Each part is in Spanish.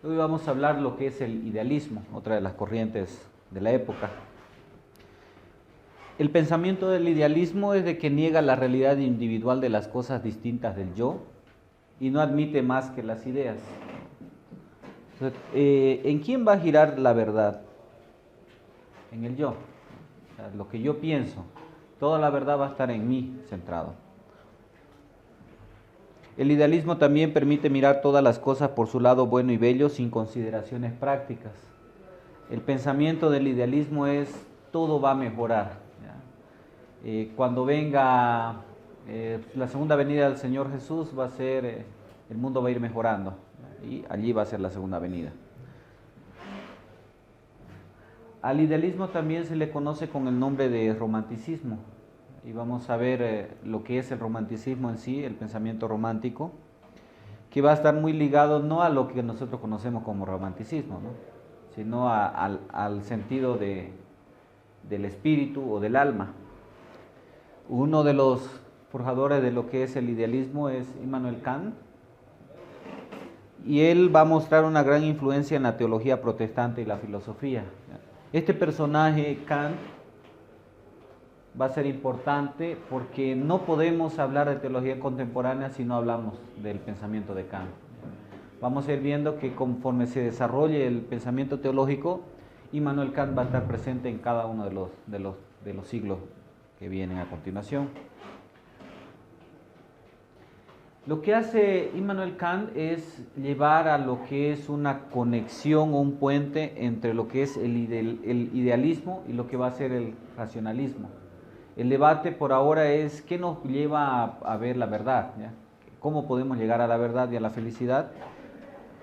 Hoy vamos a hablar lo que es el idealismo, otra de las corrientes de la época. El pensamiento del idealismo es de que niega la realidad individual de las cosas distintas del yo y no admite más que las ideas. Entonces, ¿en quién va a girar la verdad? En el yo. O sea, lo que yo pienso. Toda la verdad va a estar en mí centrado. El idealismo también permite mirar todas las cosas por su lado bueno y bello sin consideraciones prácticas. El pensamiento del idealismo es todo va a mejorar. Cuando venga la segunda venida del Señor Jesús va a ser, el mundo va a ir mejorando y allí va a ser la segunda venida. Al idealismo también se le conoce con el nombre de romanticismo. Y vamos a ver lo que es el romanticismo en sí, el pensamiento romántico, que va a estar muy ligado no a lo que nosotros conocemos como romanticismo, ¿no? Sino al sentido del espíritu o del alma. Uno de los forjadores de lo que es el idealismo es Immanuel Kant, y él va a mostrar una gran influencia en la teología protestante y la filosofía. Este personaje, Kant, va a ser importante porque no podemos hablar de teología contemporánea si no hablamos del pensamiento de Kant. Vamos a ir viendo que conforme se desarrolle el pensamiento teológico, Immanuel Kant va a estar presente en cada uno de los siglos que vienen a continuación. Lo que hace Immanuel Kant es llevar a lo que es una conexión o un puente entre lo que es el idealismo y lo que va a ser el racionalismo. El debate por ahora es qué nos lleva a ver la verdad, ¿ya? ¿Cómo podemos llegar a la verdad y a la felicidad?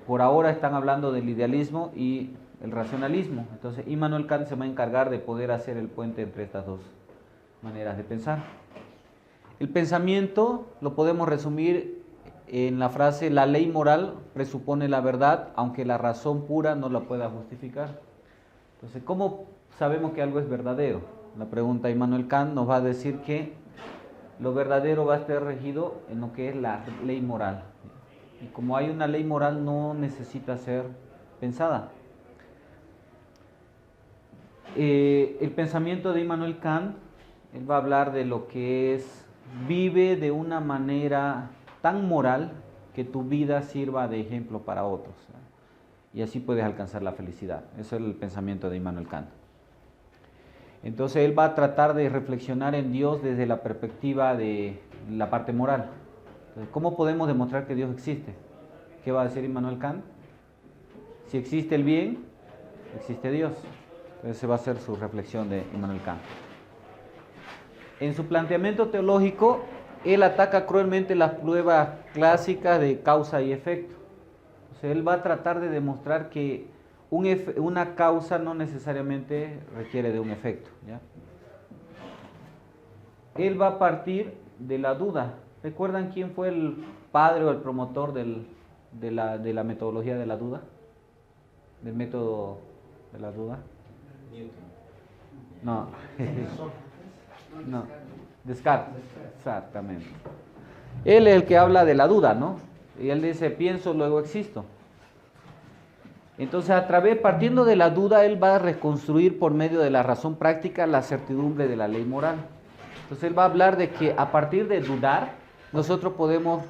Por ahora están hablando del idealismo y el racionalismo. Entonces Immanuel Kant se va a encargar de poder hacer el puente entre estas dos maneras de pensar. El pensamiento lo podemos resumir en la frase: la ley moral presupone la verdad, aunque la razón pura no la pueda justificar. Entonces, ¿cómo sabemos que algo es verdadero? La pregunta de Immanuel Kant nos va a decir que lo verdadero va a estar regido en lo que es la ley moral. Y como hay una ley moral, no necesita ser pensada. El pensamiento de Immanuel Kant, él va a hablar de lo que es: vive de una manera tan moral que tu vida sirva de ejemplo para otros. Y así puedes alcanzar la felicidad. Eso es el pensamiento de Immanuel Kant. Entonces él va a tratar de reflexionar en Dios desde la perspectiva de la parte moral. Entonces, ¿cómo podemos demostrar que Dios existe? ¿Qué va a decir Immanuel Kant? Si existe el bien, existe Dios. Esa va a ser su reflexión de Immanuel Kant. En su planteamiento teológico, él ataca cruelmente las pruebas clásicas de causa y efecto. O sea, él va a tratar de demostrar que una causa no necesariamente requiere de un efecto, ¿ya? Él va a partir de la duda. ¿Recuerdan quién fue el padre o el promotor de la metodología de la duda? Del método de la duda. No. No, Descartes, exactamente. Él es el que habla de la duda, ¿no? Y él dice: pienso, luego existo. Entonces, partiendo de la duda, él va a reconstruir por medio de la razón práctica la certidumbre de la ley moral. Entonces, él va a hablar de que a partir de dudar, nosotros podemos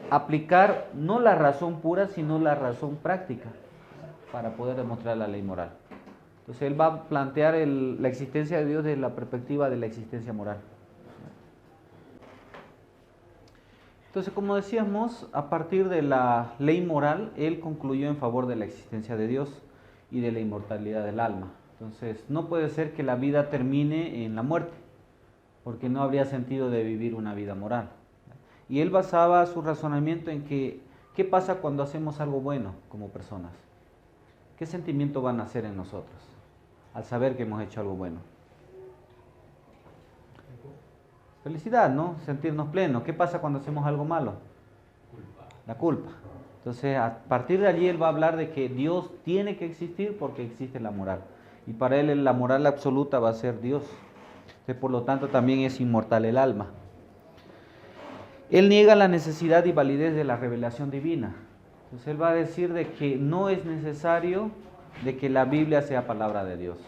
aplicar no la razón pura, sino la razón práctica para poder demostrar la ley moral. Entonces él va a plantear la existencia de Dios desde la perspectiva de la existencia moral. Entonces, como decíamos, a partir de la ley moral, él concluyó en favor de la existencia de Dios y de la inmortalidad del alma. Entonces, no puede ser que la vida termine en la muerte, porque no habría sentido de vivir una vida moral. Y él basaba su razonamiento en que, ¿qué pasa cuando hacemos algo bueno como personas? ¿Qué sentimiento va a nacer en nosotros al saber que hemos hecho algo bueno? Felicidad, ¿no? Sentirnos plenos. ¿Qué pasa cuando hacemos algo malo? La culpa. Entonces, a partir de allí él va a hablar de que Dios tiene que existir porque existe la moral. Y para él la moral absoluta va a ser Dios. Entonces, por lo tanto, también es inmortal el alma. Él niega la necesidad y validez de la revelación divina. Entonces él va a decir de que no es necesario de que la Biblia sea palabra de Dios.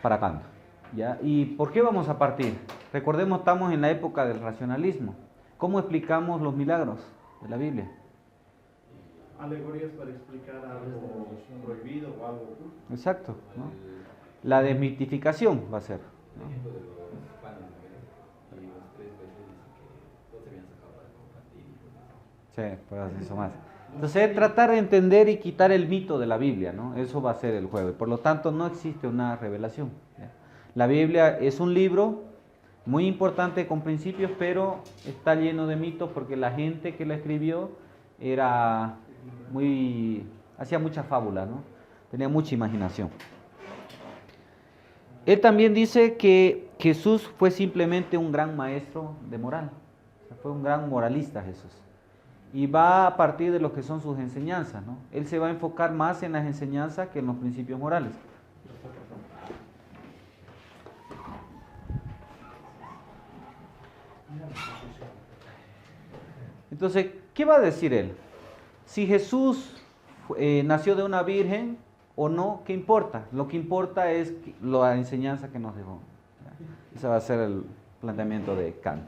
Para Kant. ¿Ya? ¿Y por qué vamos a partir? Recordemos, estamos en la época del racionalismo. ¿Cómo explicamos los milagros de la Biblia? Alegorías para explicar algo prohibido o algo oculto. Exacto, ¿no? La desmitificación va a ser, ¿no? Sí, pues eso más. Entonces, tratar de entender y quitar el mito de la Biblia, ¿no? Eso va a ser el jueves. Por lo tanto, no existe una revelación, ¿ya? La Biblia es un libro muy importante con principios, pero está lleno de mitos porque la gente que la escribió era hacía muchas fábulas, ¿no? Tenía mucha imaginación. Él también dice que Jesús fue simplemente un gran maestro de moral. O sea, fue un gran moralista Jesús. Y va a partir de lo que son sus enseñanzas, ¿no? Él se va a enfocar más en las enseñanzas que en los principios morales. Entonces, ¿qué va a decir él? Si Jesús nació de una virgen o no, ¿qué importa? Lo que importa es la enseñanza que nos dejó. Ese va a ser el planteamiento de Kant.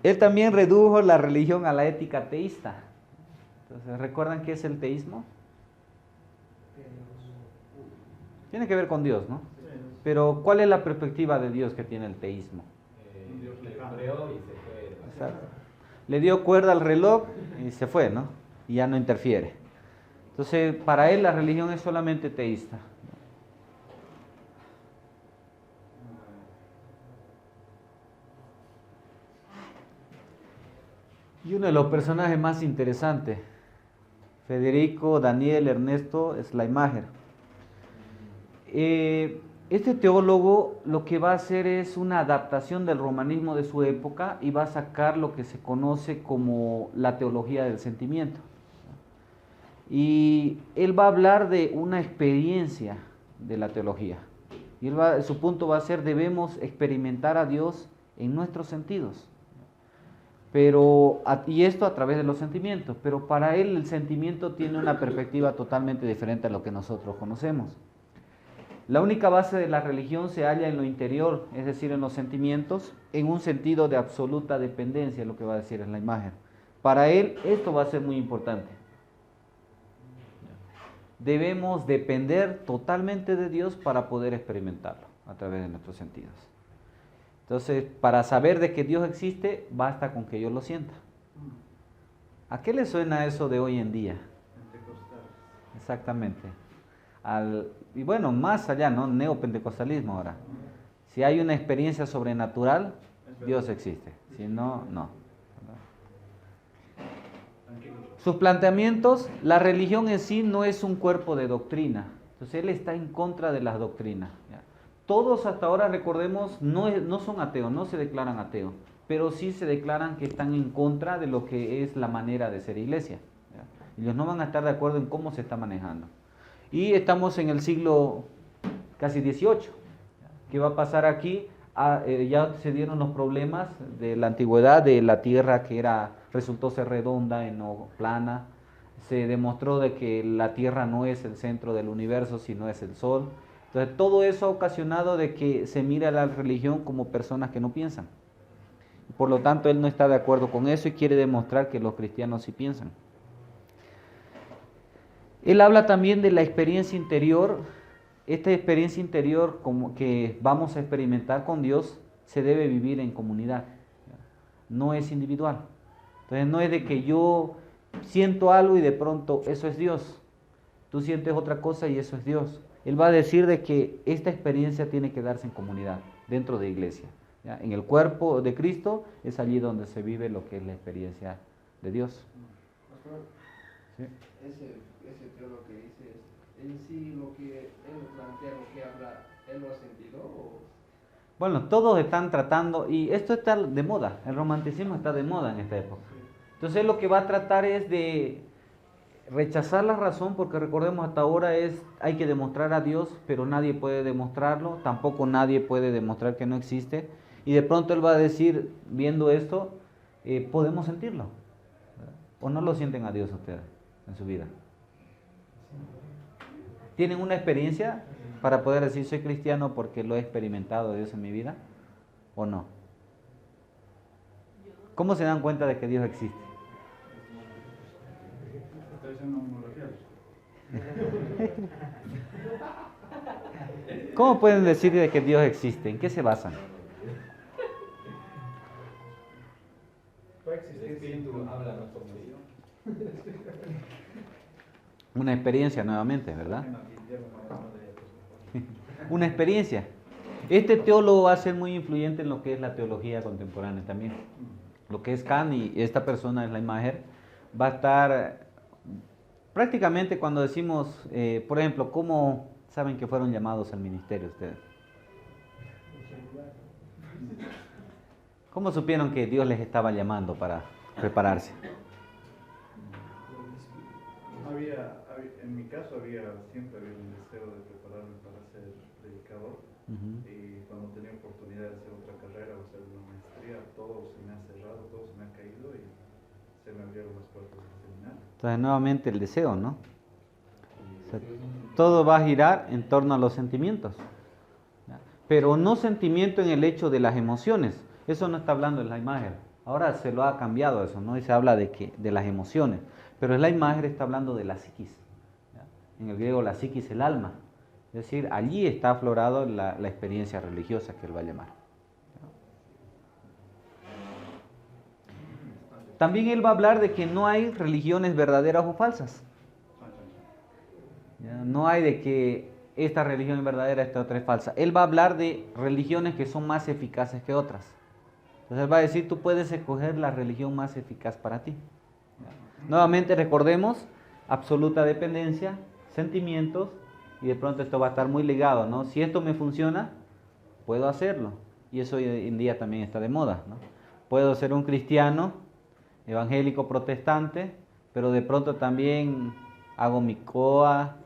Él también redujo la religión a la ética teísta. Entonces, ¿recuerdan qué es el teísmo? Tiene que ver con Dios, ¿no? Pero ¿cuál es la perspectiva de Dios que tiene el teísmo? Dios le creó y se fue. Exacto. Le dio cuerda al reloj y se fue, ¿no? Y ya no interfiere. Entonces, para él la religión es solamente teísta. Y uno de los personajes más interesantes, Federico Daniel Ernesto Schleiermacher. Este teólogo lo que va a hacer es una adaptación del romanismo de su época y va a sacar lo que se conoce como la teología del sentimiento. Y él va a hablar de una experiencia de la teología. Y su punto va a ser, debemos experimentar a Dios en nuestros sentidos. Y esto a través de los sentimientos. Pero para él el sentimiento tiene una perspectiva totalmente diferente a lo que nosotros conocemos. La única base de la religión se halla en lo interior, es decir, en los sentimientos, en un sentido de absoluta dependencia, lo que va a decir en la imagen. Para él esto va a ser muy importante. Debemos depender totalmente de Dios para poder experimentarlo a través de nuestros sentidos. Entonces, para saber de que Dios existe, basta con que yo lo sienta. ¿A qué le suena eso de hoy en día? Exactamente. Y bueno, más allá, ¿no? Neopentecostalismo ahora. Si hay una experiencia sobrenatural, Dios existe. Si no, no. Sus planteamientos, la religión en sí no es un cuerpo de doctrina. Entonces él está en contra de las doctrinas. ¿Ya? Todos hasta ahora, recordemos, no son ateos, no se declaran ateos, pero sí se declaran que están en contra de lo que es la manera de ser iglesia. ¿Ya? Ellos no van a estar de acuerdo en cómo se está manejando. Y estamos en el siglo casi XVIII. ¿Qué va a pasar aquí? Ya se dieron los problemas de la antigüedad, de la tierra que resultó ser redonda y no plana. Se demostró de que la tierra no es el centro del universo, sino es el sol. Entonces todo eso ha ocasionado de que se mire a la religión como personas que no piensan. Por lo tanto, él no está de acuerdo con eso y quiere demostrar que los cristianos sí piensan. Él habla también de la experiencia interior. Esta experiencia interior como que vamos a experimentar con Dios se debe vivir en comunidad, no es individual. Entonces no es de que yo siento algo y de pronto eso es Dios. Tú sientes otra cosa y eso es Dios. Él va a decir de que esta experiencia tiene que darse en comunidad, dentro de iglesia. ¿Ya? En el cuerpo de Cristo es allí donde se vive lo que es la experiencia de Dios. ¿Sí? Ese teólogo que dice, en sí lo que él plantea, lo que habla, ¿él lo ha sentido? Bueno, todos están tratando, y esto está de moda, el romanticismo está de moda en esta época. Entonces lo que va a tratar es de rechazar la razón, porque recordemos hasta ahora hay que demostrar a Dios, pero nadie puede demostrarlo, tampoco nadie puede demostrar que no existe. Y de pronto él va a decir, viendo esto, podemos sentirlo. ¿O no lo sienten a Dios ustedes en su vida? ¿Tienen una experiencia para poder decir soy cristiano porque lo he experimentado a Dios en mi vida? ¿O no? ¿Cómo se dan cuenta de que Dios existe? Estoy haciendo homología. ¿Cómo pueden decir de que Dios existe? ¿En qué se basan? El Espíritu habla a nuestro medio. Una experiencia nuevamente, ¿verdad? Una experiencia. Este teólogo va a ser muy influyente en lo que es la teología contemporánea también. Lo que es Kant y esta persona es la imagen, va a estar prácticamente cuando decimos, por ejemplo, ¿cómo saben que fueron llamados al ministerio ustedes? ¿Cómo supieron que Dios les estaba llamando para prepararse? En mi caso siempre había un deseo de prepararme para ser predicador. Y cuando tenía oportunidad de hacer otra carrera o hacer una maestría, todo se me ha cerrado, todo se me ha caído y se me abrieron las puertas del seminario. Entonces nuevamente el deseo, ¿no? O sea, todo va a girar en torno a los sentimientos, ¿ya? Pero no sentimiento en el hecho de las emociones. Eso no está hablando en la imagen. Ahora se lo ha cambiado eso, ¿no? Y se habla de las emociones. Pero en la imagen está hablando de la psiquis, ¿ya? En el griego la psiquis, el alma. Es decir, allí está aflorado la experiencia religiosa que él va a llamar. También él va a hablar de que no hay religiones verdaderas o falsas. ¿Ya? No hay de que esta religión es verdadera, esta otra es falsa. Él va a hablar de religiones que son más eficaces que otras. Entonces él va a decir, tú puedes escoger la religión más eficaz para ti. ¿Ya? Nuevamente recordemos, absoluta dependencia, sentimientos, y de pronto esto va a estar muy ligado, ¿no? Si esto me funciona, puedo hacerlo. Y eso hoy en día también está de moda, ¿no? Puedo ser un cristiano, evangélico, protestante, pero de pronto también hago mi COA,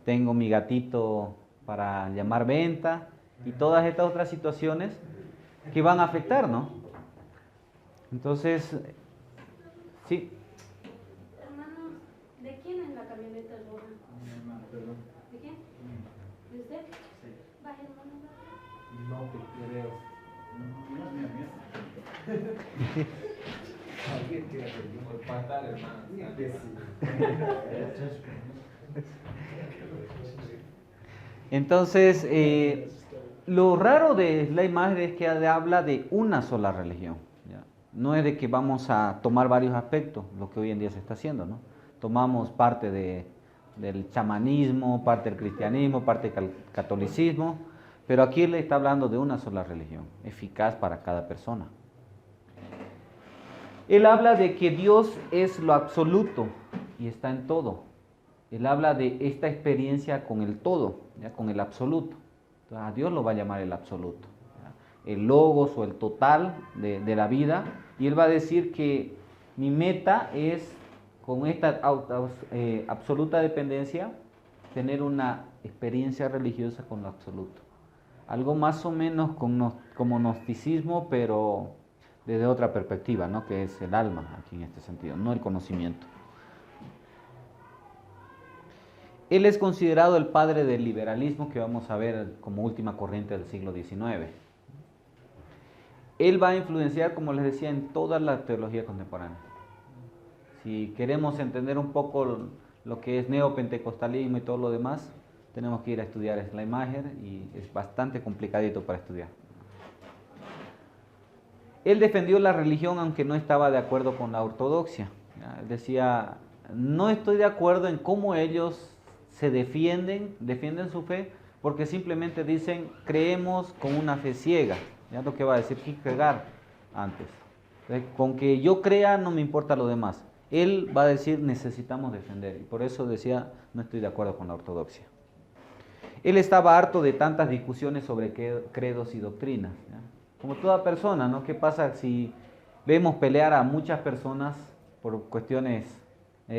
tengo mi gatito para llamar venta, y todas estas otras situaciones que van a afectar, ¿no? Entonces, sí. Hermano, ¿de quién es la camioneta roja? ¿De quién? ¿De usted? Sí. Baje, hermano. No te creo. No es mía. Alguien que por fatal, hermano. Entonces, lo raro de la imagen es que habla de una sola religión, ¿ya? No es de que vamos a tomar varios aspectos, lo que hoy en día se está haciendo, ¿no? Tomamos parte del chamanismo, parte del cristianismo, parte del catolicismo, pero aquí él está hablando de una sola religión, eficaz para cada persona. Él habla de que Dios es lo absoluto y está en todo. Él habla de esta experiencia con el todo, ¿ya? Con el absoluto. Entonces, a Dios lo va a llamar el absoluto, ¿ya? El logos o el total de la vida. Y él va a decir que mi meta es, con esta absoluta dependencia, tener una experiencia religiosa con lo absoluto. Algo más o menos como gnosticismo, pero desde otra perspectiva, ¿no? Que es el alma, aquí en este sentido, no el conocimiento. Él es considerado el padre del liberalismo, que vamos a ver como última corriente del siglo XIX. Él va a influenciar, como les decía, en toda la teología contemporánea. Si queremos entender un poco lo que es neopentecostalismo y todo lo demás, tenemos que ir a estudiar Schleiermacher y es bastante complicadito para estudiar. Él defendió la religión aunque no estaba de acuerdo con la ortodoxia. Él decía, no estoy de acuerdo en cómo ellos se defienden su fe, porque simplemente dicen, creemos con una fe ciega. Ya lo que va a decir Kierkegaard antes. Con que yo crea no me importa lo demás. Él va a decir, necesitamos defender. Y por eso decía, no estoy de acuerdo con la ortodoxia. Él estaba harto de tantas discusiones sobre credos y doctrinas, ¿ya? Como toda persona, ¿no? ¿Qué pasa si vemos pelear a muchas personas por cuestiones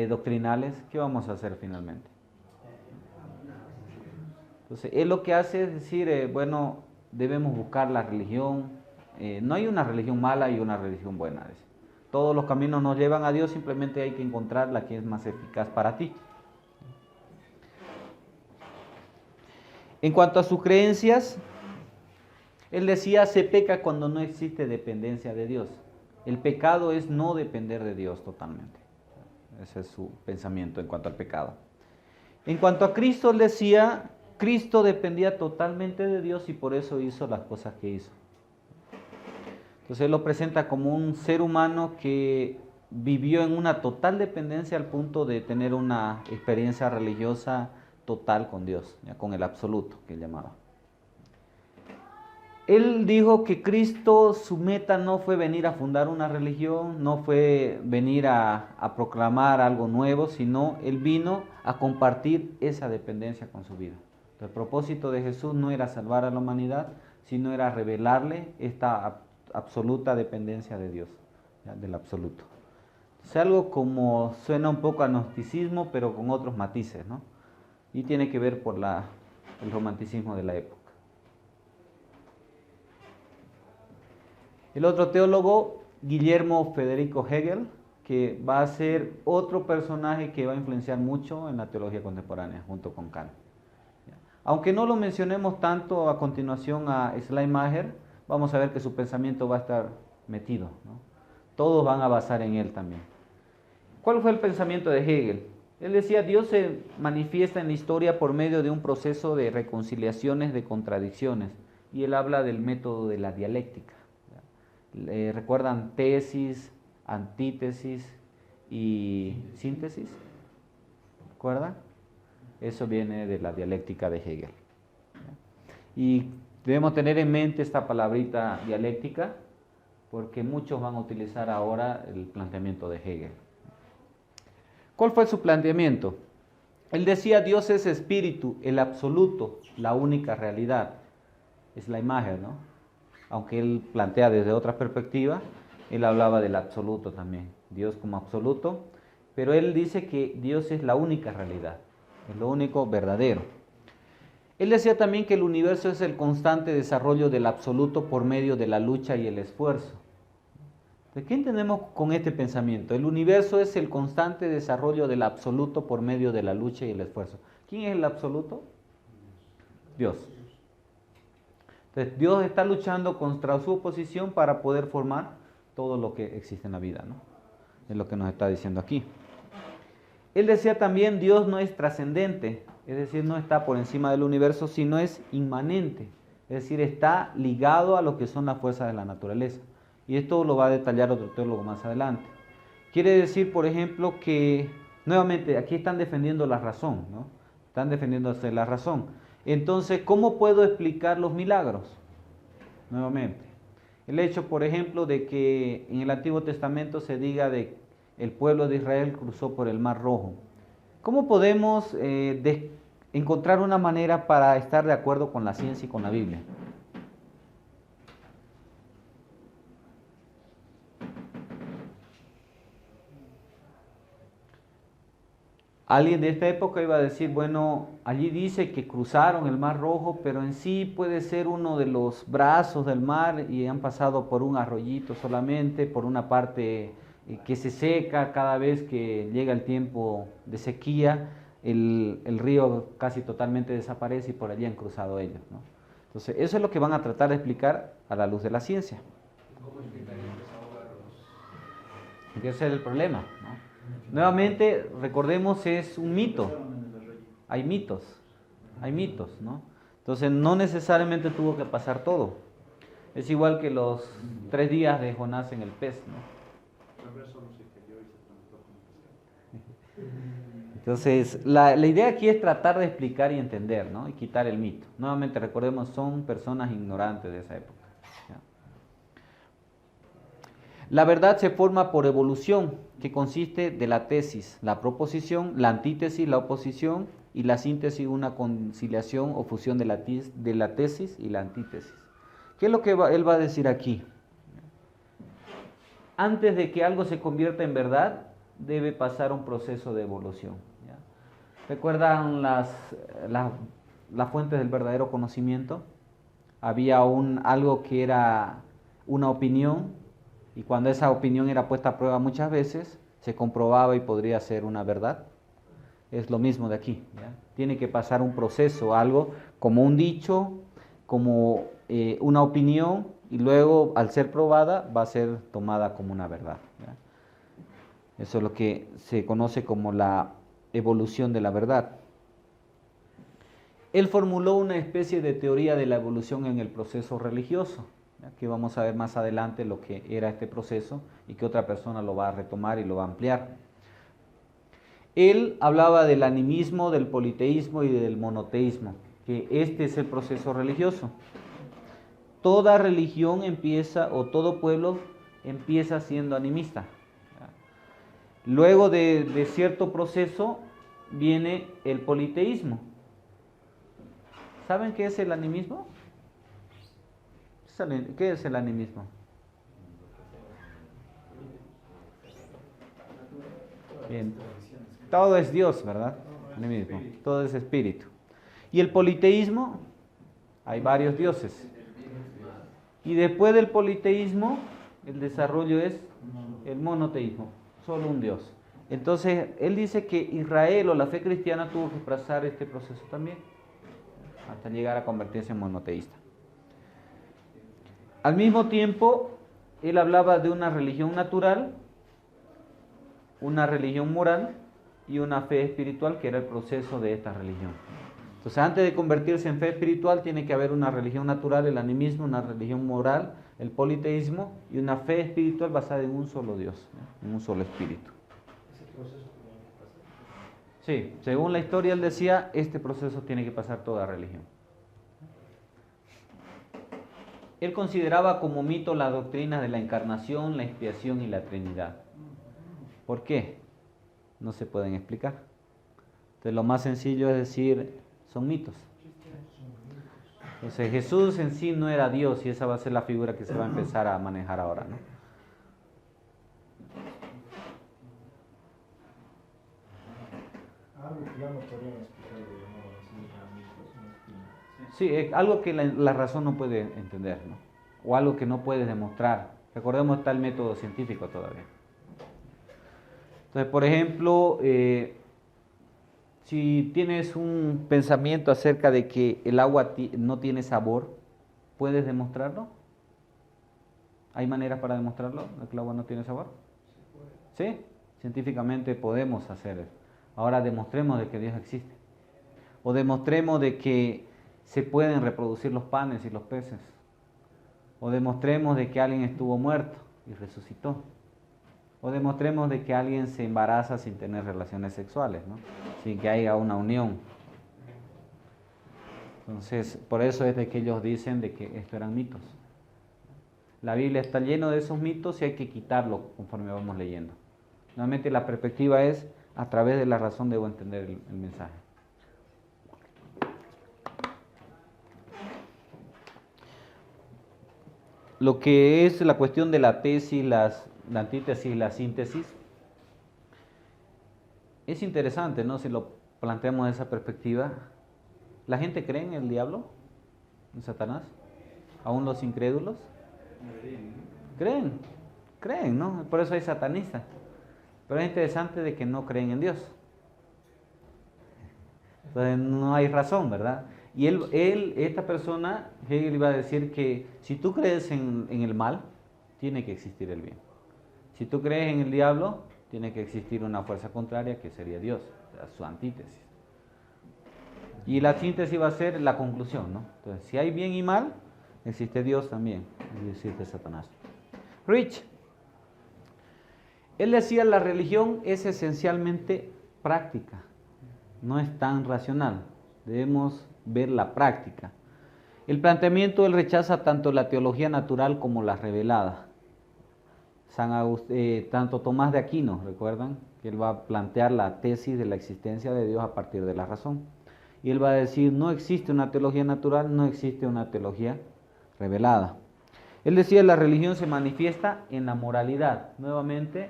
doctrinales? ¿Qué vamos a hacer finalmente? Entonces, él lo que hace es decir, bueno, debemos buscar la religión. No hay una religión mala y una religión buena. Todos los caminos nos llevan a Dios, simplemente hay que encontrar la que es más eficaz para ti. En cuanto a sus creencias, él decía, se peca cuando no existe dependencia de Dios. El pecado es no depender de Dios totalmente. Ese es su pensamiento en cuanto al pecado. En cuanto a Cristo, él decía, Cristo dependía totalmente de Dios y por eso hizo las cosas que hizo. Entonces él lo presenta como un ser humano que vivió en una total dependencia al punto de tener una experiencia religiosa total con Dios, ya con el absoluto que él llamaba. Él dijo que Cristo, su meta no fue venir a fundar una religión, no fue venir a proclamar algo nuevo, sino él vino a compartir esa dependencia con su vida. El propósito de Jesús no era salvar a la humanidad, sino era revelarle esta absoluta dependencia de Dios, ¿ya? Del absoluto. Es algo como suena un poco a gnosticismo, pero con otros matices, ¿no? Y tiene que ver por el romanticismo de la época. El otro teólogo, Guillermo Federico Hegel, que va a ser otro personaje que va a influenciar mucho en la teología contemporánea, junto con Kant. Aunque no lo mencionemos tanto a continuación a Schleiermacher, vamos a ver que su pensamiento va a estar metido, ¿no? Todos van a basar en él también. ¿Cuál fue el pensamiento de Hegel? Él decía, Dios se manifiesta en la historia por medio de un proceso de reconciliaciones de contradicciones, y él habla del método de la dialéctica. ¿Recuerdan tesis, antítesis y síntesis? ¿Recuerdan? Eso viene de la dialéctica de Hegel. Y debemos tener en mente esta palabrita dialéctica, porque muchos van a utilizar ahora el planteamiento de Hegel. ¿Cuál fue su planteamiento? Él decía, Dios es espíritu, el absoluto, la única realidad. Es la imagen, ¿no? Aunque él plantea desde otra perspectiva, él hablaba del absoluto también, Dios como absoluto, pero él dice que Dios es la única realidad, es lo único verdadero. Él decía también que el universo es el constante desarrollo del absoluto por medio de la lucha y el esfuerzo. ¿De qué entendemos con este pensamiento? El universo es el constante desarrollo del absoluto por medio de la lucha y el esfuerzo. ¿Quién es el absoluto? Dios. Entonces, Dios está luchando contra su oposición para poder formar todo lo que existe en la vida, ¿no? Es lo que nos está diciendo aquí. Él decía también, Dios no es trascendente, es decir, no está por encima del universo, sino es inmanente, es decir, está ligado a lo que son las fuerzas de la naturaleza. Y esto lo va a detallar otro teólogo más adelante. Quiere decir, por ejemplo, que, nuevamente, aquí están defendiendo la razón, ¿no? Están defendiéndose la razón. Entonces, ¿cómo puedo explicar los milagros? Nuevamente, el hecho, por ejemplo, de que en el Antiguo Testamento se diga de el pueblo de Israel cruzó por el Mar Rojo. ¿Cómo podemos encontrar una manera para estar de acuerdo con la ciencia y con la Biblia? Alguien de esta época iba a decir, bueno, allí dice que cruzaron el Mar Rojo, pero en sí puede ser uno de los brazos del mar y han pasado por un arroyito solamente, por una parte que se seca cada vez que llega el tiempo de sequía, el río casi totalmente desaparece y por allí han cruzado ellos, ¿no? Entonces, eso es lo que van a tratar de explicar a la luz de la ciencia. ¿Cómo explicarían esa obra los... Ese es el problema, ¿no? Nuevamente, recordemos, es un mito. Hay mitos, ¿no? Entonces, no necesariamente tuvo que pasar todo. Es igual que los 3 días de Jonás en el pez, ¿no? Entonces, la idea aquí es tratar de explicar y entender, ¿no? Y quitar el mito. Nuevamente, recordemos, son personas ignorantes de esa época, ¿ya? La verdad se forma por evolución, que consiste de la tesis, la proposición, la antítesis, la oposición, y la síntesis, una conciliación o fusión de la tesis y la antítesis. ¿Qué es lo que él va a decir aquí? Antes de que algo se convierta en verdad, debe pasar un proceso de evolución, ¿ya? ¿Recuerdan las fuentes del verdadero conocimiento? Había algo que era una opinión, Y cuando esa opinión era puesta a prueba muchas veces, se comprobaba y podría ser una verdad. Es lo mismo de aquí, ¿ya? Tiene que pasar un proceso, algo como un dicho, como una opinión, y luego al ser probada va a ser tomada como una verdad, ¿ya? Eso es lo que se conoce como la evolución de la verdad. Él formuló una especie de teoría de la evolución en el proceso religioso, ¿ya? Que vamos a ver más adelante lo que era este proceso y que otra persona lo va a retomar y lo va a ampliar. Él hablaba del animismo, del politeísmo y del monoteísmo, que este es el proceso religioso. Toda religión empieza, o todo pueblo empieza siendo animista. Luego de cierto proceso viene el politeísmo. ¿Saben qué es el animismo? ¿Qué es el animismo? Bien. Todo es Dios, ¿verdad? Animismo. Todo es espíritu. Y el politeísmo, hay varios dioses. Y después del politeísmo, el desarrollo es el monoteísmo, solo un Dios. Entonces, él dice que Israel o la fe cristiana tuvo que pasar este proceso también, hasta llegar a convertirse en monoteísta. Al mismo tiempo, él hablaba de una religión natural, una religión moral y una fe espiritual, que era el proceso de esta religión. Entonces, antes de convertirse en fe espiritual, tiene que haber una religión natural, el animismo, una religión moral, el politeísmo, y una fe espiritual basada en un solo Dios, ¿no? En un solo espíritu. ¿Ese proceso tiene que pasar? Sí, según la historia, él decía, este proceso tiene que pasar toda religión. Él consideraba como mito la doctrina de la encarnación, la expiación y la Trinidad. ¿Por qué? No se pueden explicar. Entonces, lo más sencillo es decir, son mitos. Entonces, Jesús en sí no era Dios, y esa va a ser la figura que se va a empezar a manejar ahora, ¿no? Algo que ya no podrían explicar de nuevo, así, mitos, Sí, es algo que la razón no puede entender, ¿no? O algo que no puede demostrar. Recordemos, está el método científico todavía. Entonces, por ejemplo, si tienes un pensamiento acerca de que el agua no tiene sabor, ¿puedes demostrarlo? ¿Hay maneras para demostrarlo, de que el agua no tiene sabor? Sí, científicamente podemos hacer eso. Ahora demostremos de que Dios existe. O demostremos de que se pueden reproducir los panes y los peces. O demostremos de que alguien estuvo muerto y resucitó. O demostremos de que alguien se embaraza sin tener relaciones sexuales, ¿no? Sin que haya una unión. Entonces, por eso es de que ellos dicen de que esto eran mitos. La Biblia está llena de esos mitos y hay que quitarlo conforme vamos leyendo. Nuevamente, la perspectiva es a través de la razón debo entender el mensaje. Lo que es la cuestión de la tesis, la antítesis y la síntesis, es interesante, ¿no? Si lo planteamos de esa perspectiva. ¿La gente cree en el diablo? ¿En Satanás? ¿Aún los incrédulos? Creen, ¿no? Por eso hay satanistas. Pero es interesante de que no creen en Dios. Entonces no hay razón, ¿verdad? Y esta persona, Hegel iba a decir que si tú crees en el mal, tiene que existir el bien. Si tú crees en el diablo, tiene que existir una fuerza contraria que sería Dios, o sea, su antítesis. Y la síntesis va a ser la conclusión, ¿no? Entonces, si hay bien y mal, existe Dios también, y existe Satanás. Rich, él decía la religión es esencialmente práctica, no es tan racional, debemos ver la práctica. El planteamiento, él rechaza tanto la teología natural como la revelada. Tanto Tomás de Aquino, ¿recuerdan? Que él va a plantear la tesis de la existencia de Dios a partir de la razón. Y él va a decir, no existe una teología natural, no existe una teología revelada. Él decía, la religión se manifiesta en la moralidad. Nuevamente,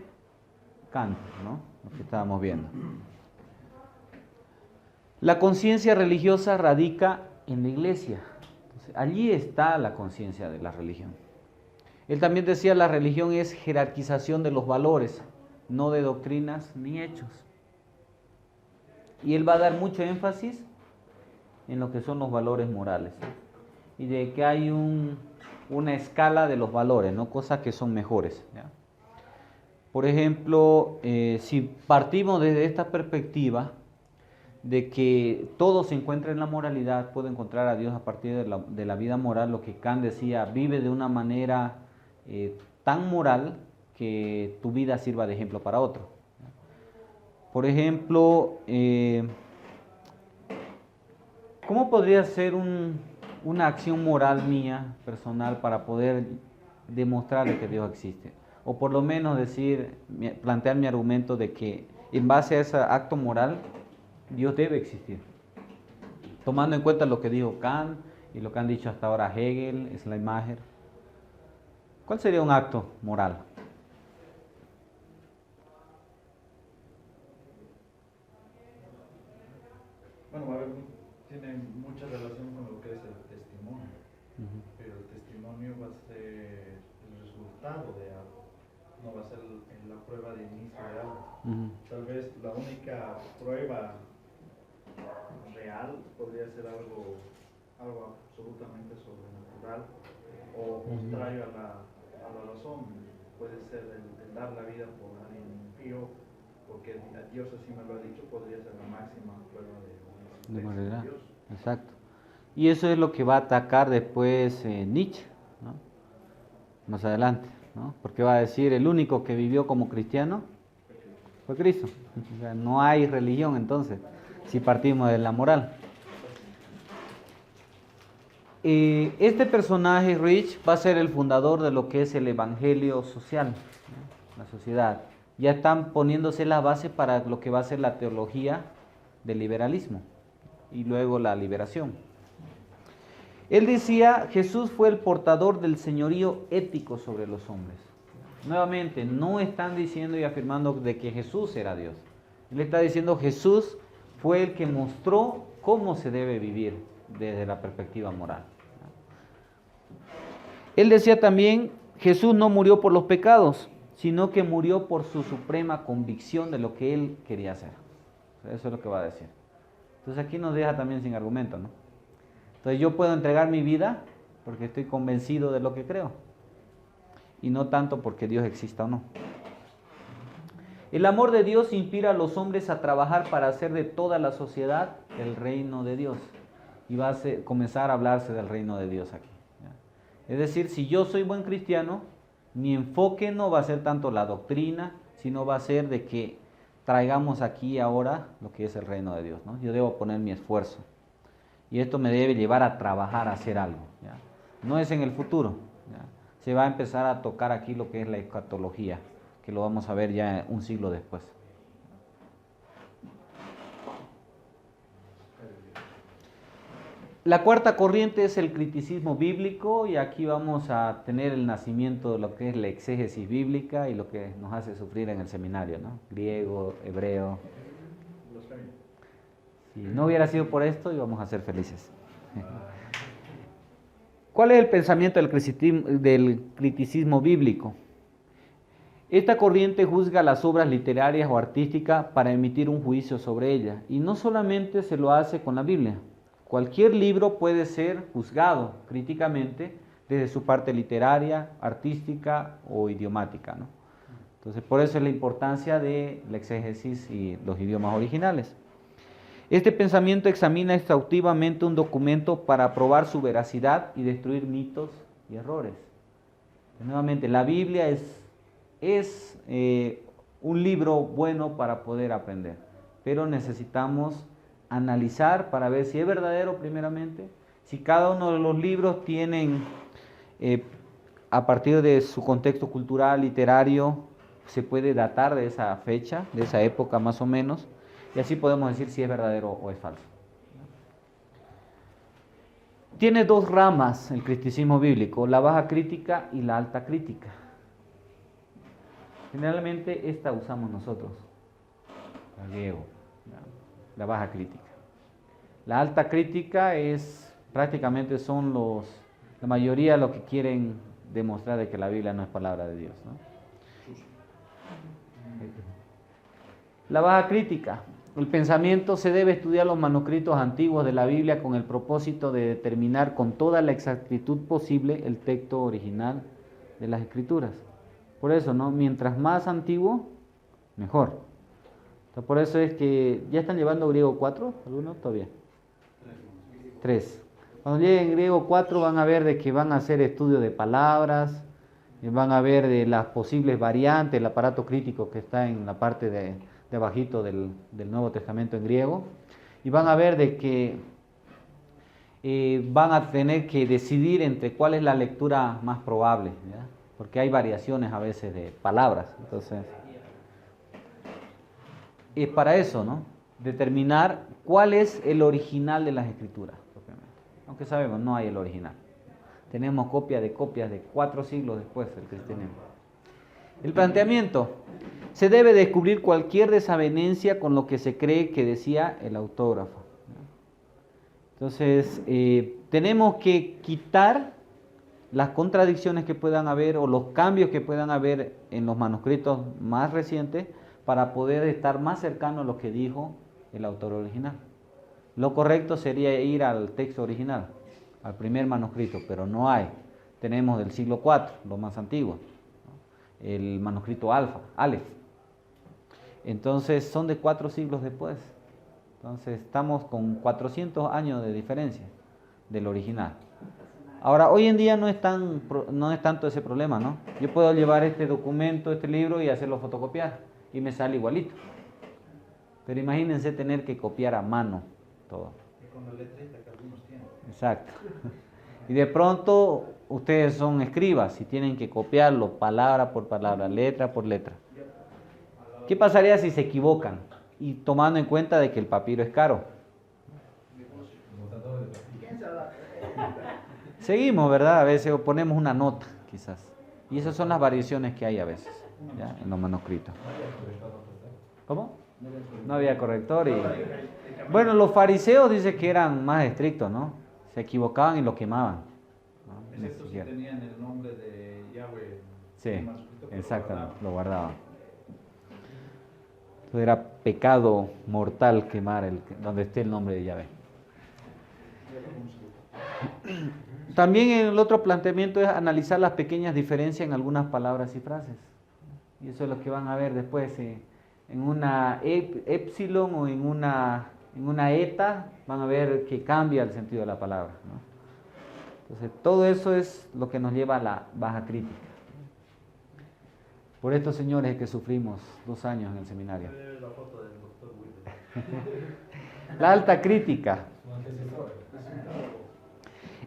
Kant, ¿no? Lo que estábamos viendo. La conciencia religiosa radica en la iglesia. Entonces, allí está la conciencia de la religión. Él también decía, la religión es jerarquización de los valores, no de doctrinas ni hechos. Y él va a dar mucho énfasis en lo que son los valores morales. Y de que hay una escala de los valores, ¿no? Cosas que son mejores, ¿ya? Por ejemplo, si partimos desde esta perspectiva de que todo se encuentra en la moralidad, puede encontrar a Dios a partir de la vida moral, lo que Kant decía, vive de una manera tan moral que tu vida sirva de ejemplo para otro. Por ejemplo, ¿cómo podría ser una acción moral mía, personal, para poder demostrar que Dios existe? O por lo menos plantear mi argumento de que en base a ese acto moral, Dios debe existir. Tomando en cuenta lo que dijo Kant y lo que han dicho hasta ahora Hegel, Schleiermacher. ¿Cuál sería un acto moral? Bueno, a ver, tiene mucha relación con lo que es el testimonio, pero el testimonio va a ser el resultado de algo, no va a ser la prueba de inicio de algo. Tal vez la única prueba real podría ser algo absolutamente sobrenatural o contrario a la razón. Puede ser el dar la vida por alguien impío, porque Dios así me lo ha dicho, podría ser la máxima prueba de moralidad. Exacto. Y eso es lo que va a atacar después Nietzsche, ¿no? Más adelante, ¿no? Porque va a decir, el único que vivió como cristiano fue Cristo. O sea, no hay religión entonces, si partimos de la moral. Este personaje, Rich, va a ser el fundador de lo que es el evangelio social, ¿no? La sociedad. Ya están poniéndose la base para lo que va a ser la teología del liberalismo y luego la liberación. Él decía, Jesús fue el portador del señorío ético sobre los hombres. Nuevamente, no están diciendo y afirmando de que Jesús era Dios. Él está diciendo, Jesús fue el que mostró cómo se debe vivir desde la perspectiva moral. Él decía también, Jesús no murió por los pecados, sino que murió por su suprema convicción de lo que él quería hacer. Eso es lo que va a decir. Entonces aquí nos deja también sin argumento, ¿no? Entonces yo puedo entregar mi vida porque estoy convencido de lo que creo y no tanto porque Dios exista o no. El amor de Dios inspira a los hombres a trabajar para hacer de toda la sociedad el reino de Dios. Y va a comenzar a hablarse del reino de Dios aquí, ¿ya? Es decir, si yo soy buen cristiano, mi enfoque no va a ser tanto la doctrina, sino va a ser de que traigamos aquí ahora lo que es el reino de Dios, ¿no? Yo debo poner mi esfuerzo. Y esto me debe llevar a trabajar, a hacer algo, ¿ya? No es en el futuro, ¿ya? Se va a empezar a tocar aquí lo que es la escatología, que lo vamos a ver ya un siglo después. La cuarta corriente es el criticismo bíblico y aquí vamos a tener el nacimiento de lo que es la exégesis bíblica y lo que nos hace sufrir en el seminario, ¿no? Griego, hebreo. Si no hubiera sido por esto, íbamos a ser felices. ¿Cuál es el pensamiento del criticismo bíblico? Esta corriente juzga las obras literarias o artísticas para emitir un juicio sobre ellas y no solamente se lo hace con la Biblia. Cualquier libro puede ser juzgado críticamente desde su parte literaria, artística o idiomática, ¿no? Entonces, por eso es la importancia de la exégesis y los idiomas originales. Este pensamiento examina exhaustivamente un documento para probar su veracidad y destruir mitos y errores. Nuevamente, la Biblia es un libro bueno para poder aprender, pero necesitamos analizar para ver si es verdadero primeramente, si cada uno de los libros tienen, a partir de su contexto cultural, literario, se puede datar de esa fecha, de esa época más o menos, y así podemos decir si es verdadero o es falso. Tiene dos ramas el criticismo bíblico, la baja crítica y la alta crítica. Generalmente esta usamos nosotros, la griego, la baja crítica. La alta crítica es prácticamente son la mayoría lo que quieren demostrar de que la Biblia no es palabra de Dios, ¿no? La baja crítica. El pensamiento se debe estudiar los manuscritos antiguos de la Biblia con el propósito de determinar con toda la exactitud posible el texto original de las Escrituras. Por eso, ¿no? Mientras más antiguo, mejor. Entonces, por eso es que ya están llevando griego 4, ¿algunos todavía? 3. Cuando lleguen griego 4 van a ver de que van a hacer estudio de palabras, van a ver de las posibles variantes, el aparato crítico que está en la parte de abajito del Nuevo Testamento en griego, y van a ver de que van a tener que decidir entre cuál es la lectura más probable, ¿ya? Porque hay variaciones a veces de palabras. Entonces, es para eso, ¿no? Determinar cuál es el original de las Escrituras, propiamente. Aunque sabemos, no hay el original. Tenemos copias de 4 siglos después del cristianismo. El planteamiento. Se debe descubrir cualquier desavenencia con lo que se cree que decía el autógrafo. Entonces, tenemos que quitar las contradicciones que puedan haber o los cambios que puedan haber en los manuscritos más recientes para poder estar más cercano a lo que dijo el autor original. Lo correcto sería ir al texto original, al primer manuscrito, pero no hay. Tenemos del siglo IV, lo más antiguo, ¿no? El manuscrito Aleph. Entonces son de 4 siglos después. Entonces estamos con 400 años de diferencia del original. Ahora, hoy en día no es tanto ese problema, ¿no? Yo puedo llevar este documento, este libro y hacerlo fotocopiar y me sale igualito. Pero imagínense tener que copiar a mano todo. Y con la letrita que algunos tienen. Exacto. Y de pronto ustedes son escribas y tienen que copiarlo palabra por palabra, letra por letra. ¿Qué pasaría si se equivocan? Y tomando en cuenta de que el papiro es caro. Seguimos, ¿verdad? A veces ponemos una nota, quizás. Y esas son las variaciones que hay a veces, ¿ya? En los manuscritos. ¿Cómo? No había corrector. Bueno, los fariseos dicen que eran más estrictos, ¿no? Se equivocaban y lo quemaban, ¿no? Excepto si tenían el nombre de Yahweh. Sí, exactamente, lo guardaban. Entonces era pecado mortal quemar donde esté el nombre de Yahweh. También el otro planteamiento es analizar las pequeñas diferencias en algunas palabras y frases. Y eso es lo que van a ver después. En una epsilon o en una eta van a ver que cambia el sentido de la palabra, ¿no? Entonces todo eso es lo que nos lleva a la baja crítica. Por estos señores que sufrimos 2 años en el seminario. La alta crítica.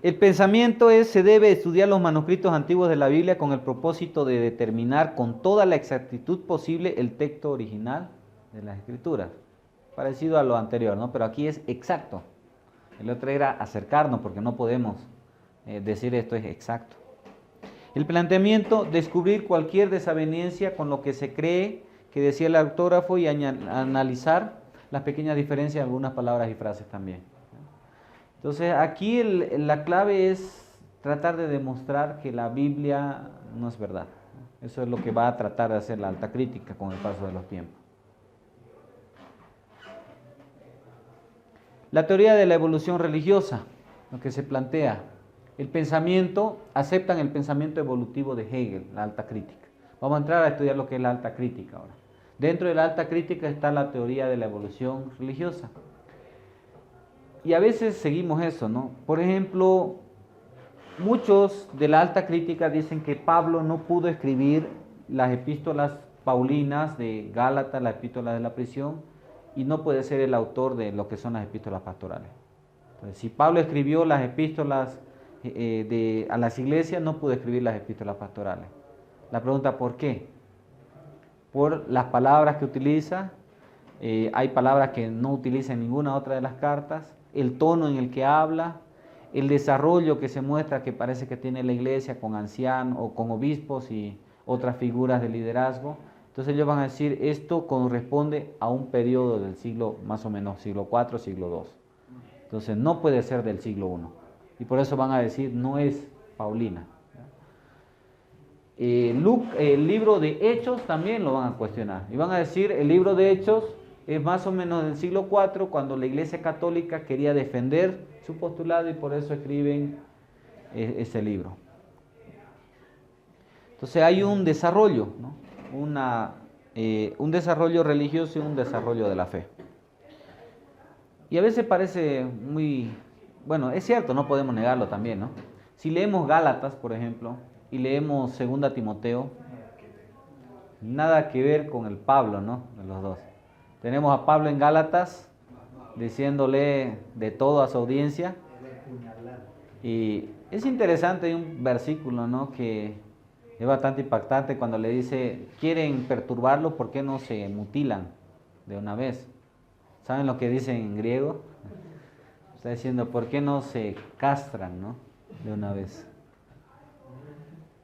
El pensamiento se debe estudiar los manuscritos antiguos de la Biblia con el propósito de determinar con toda la exactitud posible el texto original de las Escrituras. Parecido a lo anterior, ¿no? Pero aquí es exacto. El otro era acercarnos porque no podemos decir esto es exacto. El planteamiento, descubrir cualquier desaveniencia con lo que se cree que decía el autógrafo y analizar las pequeñas diferencias de algunas palabras y frases también. Entonces aquí la clave es tratar de demostrar que la Biblia no es verdad. Eso es lo que va a tratar de hacer la alta crítica con el paso de los tiempos. La teoría de la evolución religiosa, lo que se plantea, el pensamiento, aceptan el pensamiento evolutivo de Hegel, la alta crítica. Vamos a entrar a estudiar lo que es la alta crítica ahora. Dentro de la alta crítica está la teoría de la evolución religiosa. Y a veces seguimos eso, ¿no? Por ejemplo, muchos de la alta crítica dicen que Pablo no pudo escribir las epístolas paulinas de Gálatas, las epístolas de la prisión, y no puede ser el autor de lo que son las epístolas pastorales. Entonces, si Pablo escribió las epístolas a las iglesias, no pudo escribir las epístolas pastorales. La pregunta, ¿por qué? Por las palabras que utiliza, hay palabras que no utiliza en ninguna otra de las cartas, el tono en el que habla, el desarrollo que se muestra que parece que tiene la iglesia con ancianos o con obispos y otras figuras de liderazgo. Entonces ellos van a decir, esto corresponde a un periodo del siglo, más o menos, siglo IV, siglo II. Entonces no puede ser del siglo I. Y por eso van a decir, no es Paulina. el libro de Hechos también lo van a cuestionar. Y van a decir, el libro de Hechos es más o menos del siglo IV, cuando la Iglesia Católica quería defender su postulado y por eso escriben ese libro. Entonces hay un desarrollo, ¿no? Un desarrollo religioso y un desarrollo de la fe. Y a veces parece muy, bueno, es cierto, no podemos negarlo también, ¿no? Si leemos Gálatas, por ejemplo, y leemos 2 Timoteo, nada que ver con el Pablo, ¿no? De los dos. Tenemos a Pablo en Gálatas diciéndole de todo a su audiencia. Y es interesante, hay un versículo, ¿no?, que es bastante impactante cuando le dice, quieren perturbarlo, ¿por qué no se mutilan de una vez? ¿Saben lo que dice en griego? Está diciendo, ¿por qué no se castran, ¿no?, de una vez?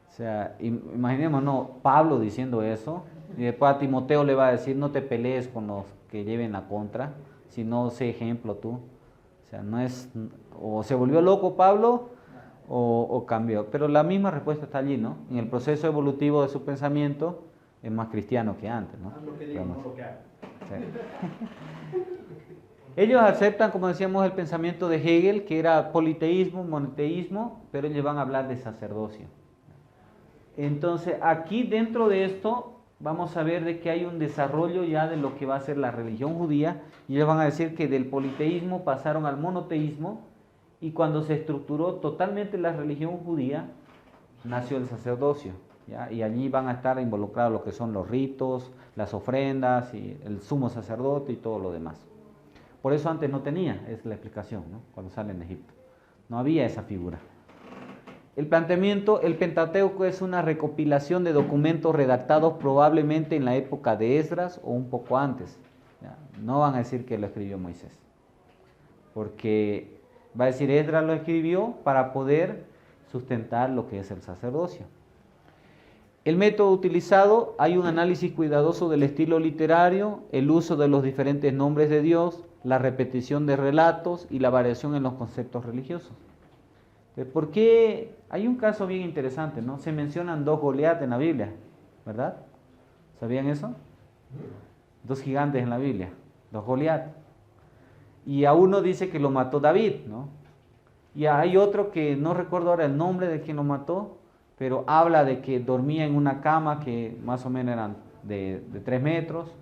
O sea, imaginemos, ¿no?, Pablo diciendo eso, y después a Timoteo le va a decir, no te pelees con los que lleven la contra, sino sé ejemplo tú. O sea, no es, o se volvió loco Pablo, o cambió. Pero la misma respuesta está allí, ¿no? En el proceso evolutivo de su pensamiento, es más cristiano que antes, ¿no? Lo que digo, no lo que hago. Sí. Ellos aceptan, como decíamos, el pensamiento de Hegel, que era politeísmo, monoteísmo, pero ellos van a hablar de sacerdocio. Entonces, aquí dentro de esto, vamos a ver de que hay un desarrollo ya de lo que va a ser la religión judía, y ellos van a decir que del politeísmo pasaron al monoteísmo, y cuando se estructuró totalmente la religión judía, nació el sacerdocio, ¿ya? Y allí van a estar involucrados lo que son los ritos, las ofrendas, y el sumo sacerdote y todo lo demás. Por eso antes no tenía, es la explicación, ¿no?, cuando sale en Egipto. No había esa figura. El planteamiento, el Pentateuco es una recopilación de documentos redactados probablemente en la época de Esdras o un poco antes. ¿Ya? No van a decir que lo escribió Moisés, porque va a decir Esdras lo escribió para poder sustentar lo que es el sacerdocio. El método utilizado, hay un análisis cuidadoso del estilo literario, el uso de los diferentes nombres de Dios, la repetición de relatos y la variación en los conceptos religiosos. ¿Por qué? Hay un caso bien interesante, ¿no? Se mencionan 2 Goliat en la Biblia, ¿verdad? ¿Sabían eso? 2 gigantes en la Biblia, 2 Goliat. Y a uno dice que lo mató David, ¿no? Y hay otro que no recuerdo ahora el nombre de quien lo mató, pero habla de que dormía en una cama que más o menos eran de 3 metros,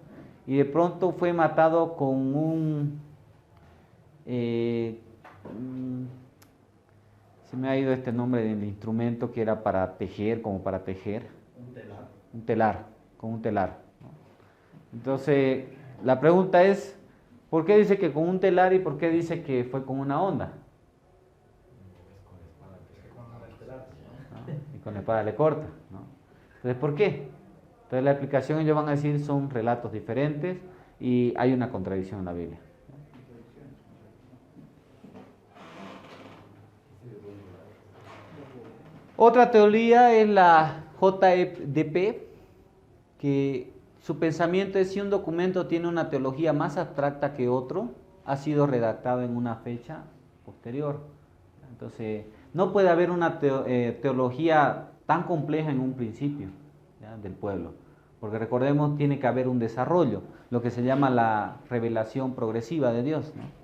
y de pronto fue matado con se me ha ido este nombre del instrumento que era para tejer, como para tejer. Un telar. Un telar, con un telar, ¿no? Entonces, la pregunta es, ¿por qué dice que con un telar y por qué dice que fue con una onda? ¿No? Y con la espada le corta, ¿no? Entonces, ¿por qué? Entonces, la explicación ellos van a decir son relatos diferentes y hay una contradicción en la Biblia. Otra teoría es la JDP, que su pensamiento es si un documento tiene una teología más abstracta que otro, ha sido redactado en una fecha posterior. Entonces, no puede haber una teología tan compleja en un principio, ¿ya?, del pueblo, porque recordemos, tiene que haber un desarrollo, lo que se llama la revelación progresiva de Dios, ¿no?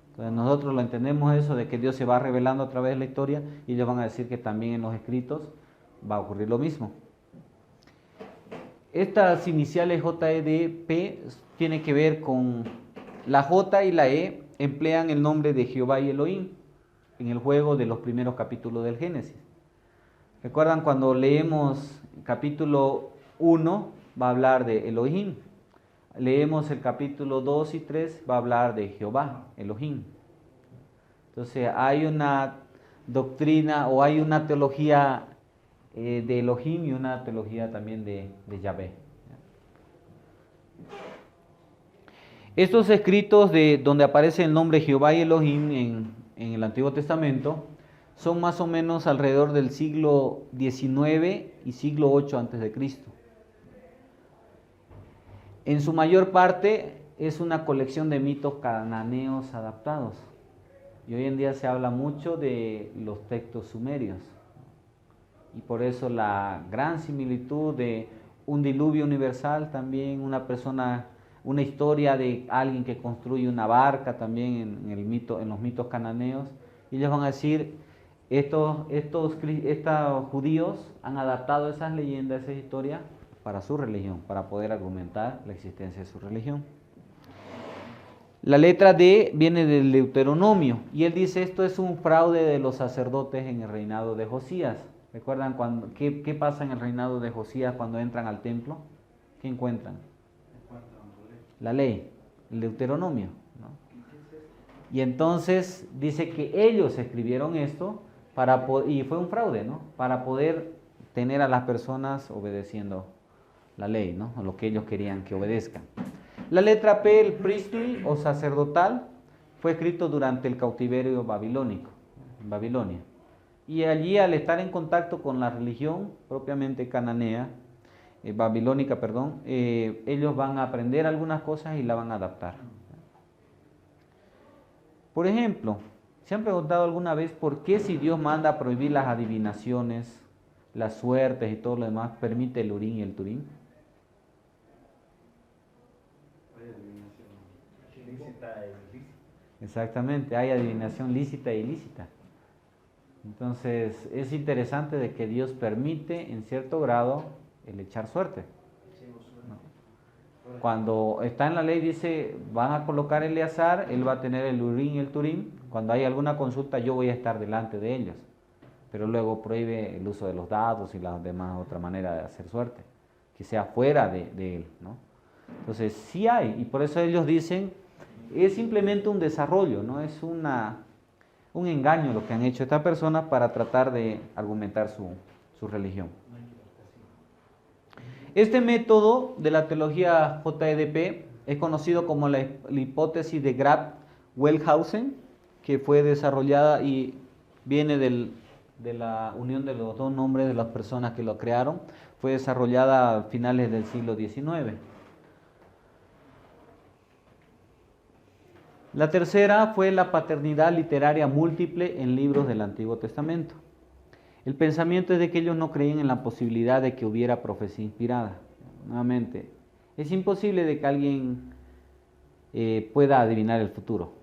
Entonces nosotros lo entendemos eso de que Dios se va revelando a través de la historia, y ellos van a decir que también en los escritos va a ocurrir lo mismo. Estas iniciales JEDP tienen que ver con la J y la E, emplean el nombre de Jehová y Elohim en el juego de los primeros capítulos del Génesis. ¿Recuerdan cuando leemos capítulo 1? Va a hablar de Elohim. Leemos el capítulo 2 y 3, va a hablar de Jehová, Elohim. Entonces hay una doctrina o hay una teología de Elohim y una teología también de Yahvé. Estos escritos donde aparece el nombre Jehová y Elohim en el Antiguo Testamento son más o menos alrededor del siglo XIX y siglo VIII a.C. En su mayor parte es una colección de mitos cananeos adaptados. Y hoy en día se habla mucho de los textos sumerios. y por eso la gran similitud de un diluvio universal también, una historia de alguien que construye una barca también en los mitos cananeos. Y ellos van a decir, estos judíos han adaptado esas leyendas, esas historias para su religión, para poder argumentar la existencia de su religión. La letra D viene del Deuteronomio y él dice esto es un fraude de los sacerdotes en el reinado de Josías. ¿Recuerdan qué pasa en el reinado de Josías cuando entran al templo? ¿Qué encuentran? La ley, el Deuteronomio, ¿no? Y entonces dice que ellos escribieron esto y fue un fraude, ¿no? Para poder tener a las personas obedeciendo la ley, ¿no? O lo que ellos querían que obedezcan. La letra P, el priestly o sacerdotal, fue escrito durante el cautiverio babilónico, en Babilonia. Y allí, al estar en contacto con la religión propiamente cananea, babilónica, perdón, ellos van a aprender algunas cosas y la van a adaptar. Por ejemplo, ¿se han preguntado alguna vez por qué si Dios manda a prohibir las adivinaciones, las suertes y todo lo demás, permite el Urim y el Turim? Exactamente, hay adivinación lícita e ilícita. Entonces, es interesante de que Dios permite en cierto grado el echar suerte. ¿No? Cuando está en la ley dice, van a colocar el Eleazar, él va a tener el Urim y el Turim. Cuando hay alguna consulta yo voy a estar delante de ellos. Pero luego prohíbe el uso de los dados y las demás otra manera de hacer suerte, que sea fuera de él, ¿no? Entonces, sí hay, y por eso ellos dicen, es simplemente un desarrollo, no es un engaño lo que han hecho estas personas para tratar de argumentar su religión. Este método de la teología JEDP es conocido como la hipótesis de Graf-Wellhausen, que fue desarrollada y viene de la unión de los dos nombres de las personas que lo crearon. Fue desarrollada a finales del siglo XIX. La tercera fue la paternidad literaria múltiple en libros del Antiguo Testamento. El pensamiento es de que ellos no creían en la posibilidad de que hubiera profecía inspirada. Nuevamente, es imposible de que alguien pueda adivinar el futuro.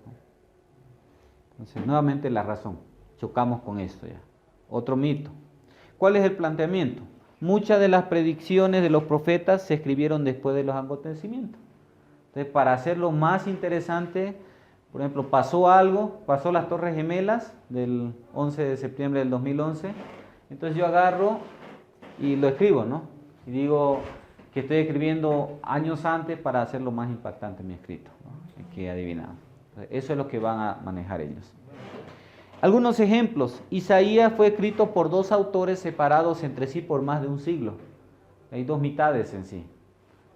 Entonces, nuevamente la razón. Chocamos con esto ya. Otro mito. ¿Cuál es el planteamiento? Muchas de las predicciones de los profetas se escribieron después de los acontecimientos. Entonces, para hacerlo más interesante, por ejemplo, pasó las Torres Gemelas del 11 de septiembre del 2011. Entonces yo agarro y lo escribo, ¿no? Y digo que estoy escribiendo años antes para hacerlo más impactante mi escrito, ¿no? Que he adivinado. Eso es lo que van a manejar ellos. Algunos ejemplos. Isaías fue escrito por dos autores separados entre sí por más de un siglo. Hay dos mitades en sí.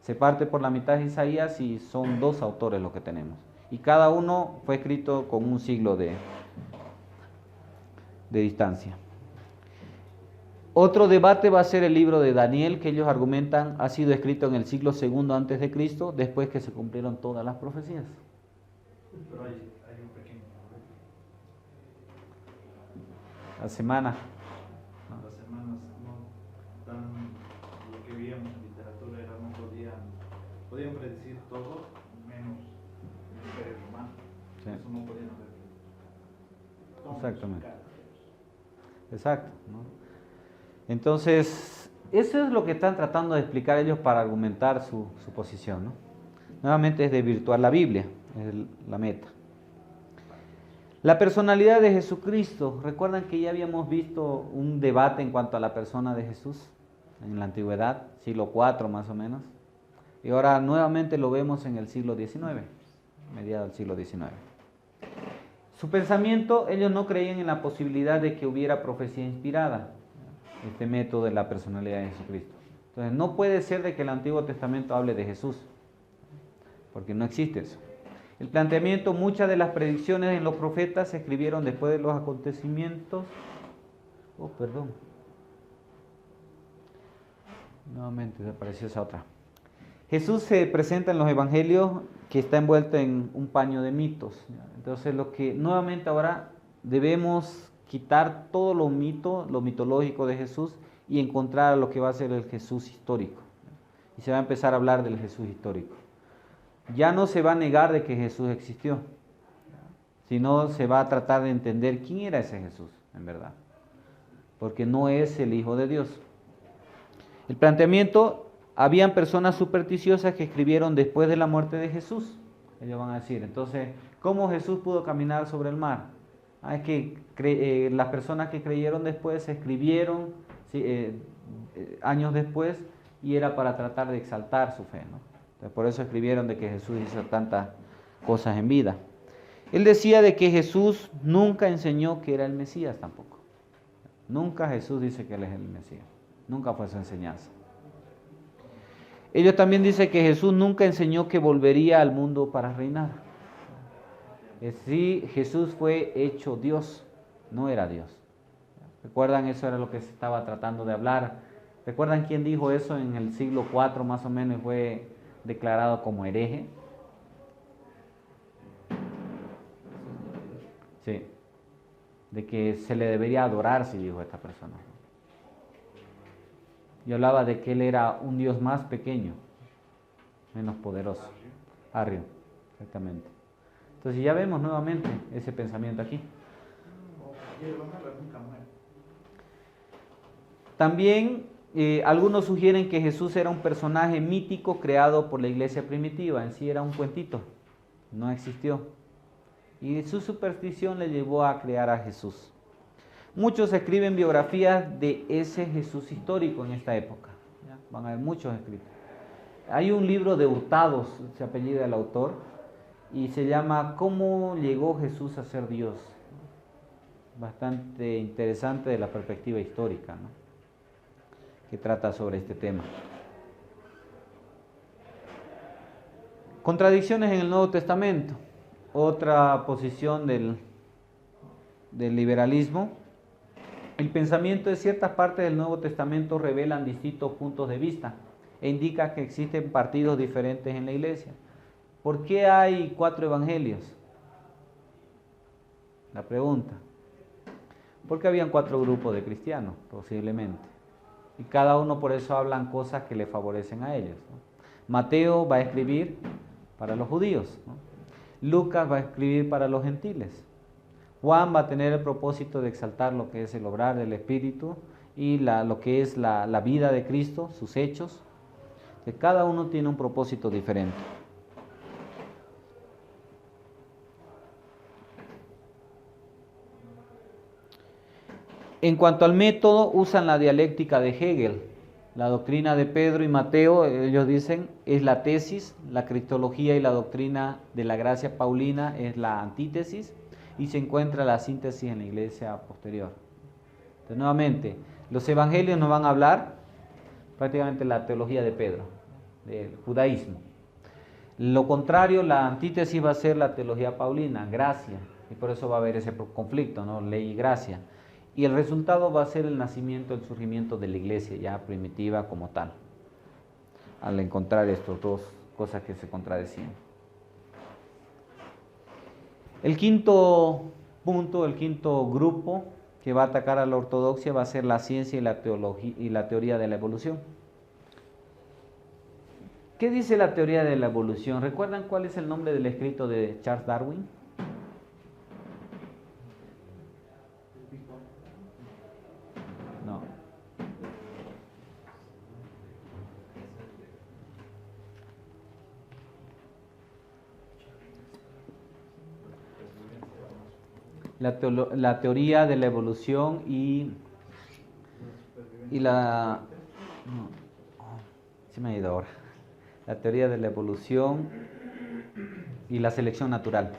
Se parte por la mitad de Isaías y son dos autores los que tenemos. Y cada uno fue escrito con un siglo de distancia. Otro debate va a ser el libro de Daniel, que ellos argumentan ha sido escrito en el siglo II antes de Cristo, después que se cumplieron todas las profecías. Pero hay un pequeño problema. La semana. Las semanas no dan lo que veíamos en literatura, podían predecir todo menos el Imperio Romano. Sí. Eso no podían haber. Exactamente. Exacto, ¿no? Entonces, eso es lo que están tratando de explicar ellos para argumentar su posición, ¿no? Nuevamente es desvirtuar la Biblia, es la meta. La personalidad de Jesucristo. ¿Recuerdan que ya habíamos visto un debate en cuanto a la persona de Jesús en la antigüedad, siglo IV más o menos? Y ahora nuevamente lo vemos en el siglo XIX, mediados del siglo XIX. Su pensamiento, ellos no creían en la posibilidad de que hubiera profecía inspirada, este método de la personalidad de Jesucristo. Entonces no puede ser de que el Antiguo Testamento hable de Jesús, porque no existe eso. El planteamiento, muchas de las predicciones en los profetas se escribieron después de los acontecimientos. Nuevamente desapareció esa otra. Jesús se presenta en los evangelios que está envuelto en un paño de mitos. Entonces lo que nuevamente ahora debemos quitar todo lo mitológico de Jesús y encontrar lo que va a ser el Jesús histórico. Y se va a empezar a hablar del Jesús histórico. Ya no se va a negar de que Jesús existió, sino se va a tratar de entender quién era ese Jesús, en verdad. Porque no es el Hijo de Dios. El planteamiento, habían personas supersticiosas que escribieron después de la muerte de Jesús. Ellos van a decir, entonces, ¿cómo Jesús pudo caminar sobre el mar? Es que las personas que creyeron después escribieron años después y era para tratar de exaltar su fe, ¿no? Entonces, por eso escribieron de que Jesús hizo tantas cosas en vida. Él decía de que Jesús nunca enseñó que era el Mesías tampoco. Nunca Jesús dice que Él es el Mesías. Nunca fue su enseñanza. Ellos también dicen que Jesús nunca enseñó que volvería al mundo para reinar. Sí, Jesús fue hecho Dios, no era Dios. ¿Recuerdan? Eso era lo que se estaba tratando de hablar. ¿Recuerdan quién dijo eso en el siglo IV más o menos y fue declarado como hereje? Sí, de que se le debería adorar, si dijo esta persona. Y hablaba de que él era un Dios más pequeño, menos poderoso. Arrio, exactamente. Entonces ya vemos nuevamente ese pensamiento aquí. También algunos sugieren que Jesús era un personaje mítico creado por la iglesia primitiva. En sí era un cuentito, no existió. Y su superstición le llevó a crear a Jesús. Muchos escriben biografías de ese Jesús histórico en esta época. ¿Ya? Van a haber muchos escritos. Hay un libro de Hurtados, se apellida el autor, y se llama ¿Cómo llegó Jesús a ser Dios? Bastante interesante de la perspectiva histórica, ¿no? Que trata sobre este tema. Contradicciones en el Nuevo Testamento. Otra posición del liberalismo. El pensamiento de ciertas partes del Nuevo Testamento revelan distintos puntos de vista e indica que existen partidos diferentes en la iglesia. ¿Por qué hay 4 evangelios? La pregunta. Porque habían 4 grupos de cristianos, posiblemente. Y cada uno por eso hablan cosas que le favorecen a ellos, ¿no? Mateo va a escribir para los judíos, ¿no? Lucas va a escribir para los gentiles. Juan va a tener el propósito de exaltar lo que es el obrar del Espíritu y lo que es la vida de Cristo, sus hechos. Que cada uno tiene un propósito diferente. En cuanto al método, usan la dialéctica de Hegel. La doctrina de Pedro y Mateo, ellos dicen, es la tesis, la cristología y la doctrina de la gracia paulina es la antítesis, y se encuentra la síntesis en la iglesia posterior. Entonces, nuevamente, los evangelios nos van a hablar prácticamente la teología de Pedro, del judaísmo. Lo contrario, la antítesis va a ser la teología paulina, gracia, y por eso va a haber ese conflicto, ¿no? Ley y gracia. Y el resultado va a ser el nacimiento, el surgimiento de la iglesia ya primitiva como tal, al encontrar estas 2 cosas que se contradecían. El quinto punto, el quinto grupo que va a atacar a la ortodoxia va a ser la ciencia y la teoría de la evolución. ¿Qué dice la teoría de la evolución? ¿Recuerdan cuál es el nombre del escrito de Charles Darwin? No. La teoría de la evolución y la... No, se me ha ido ahora. La teoría de la evolución y la selección natural.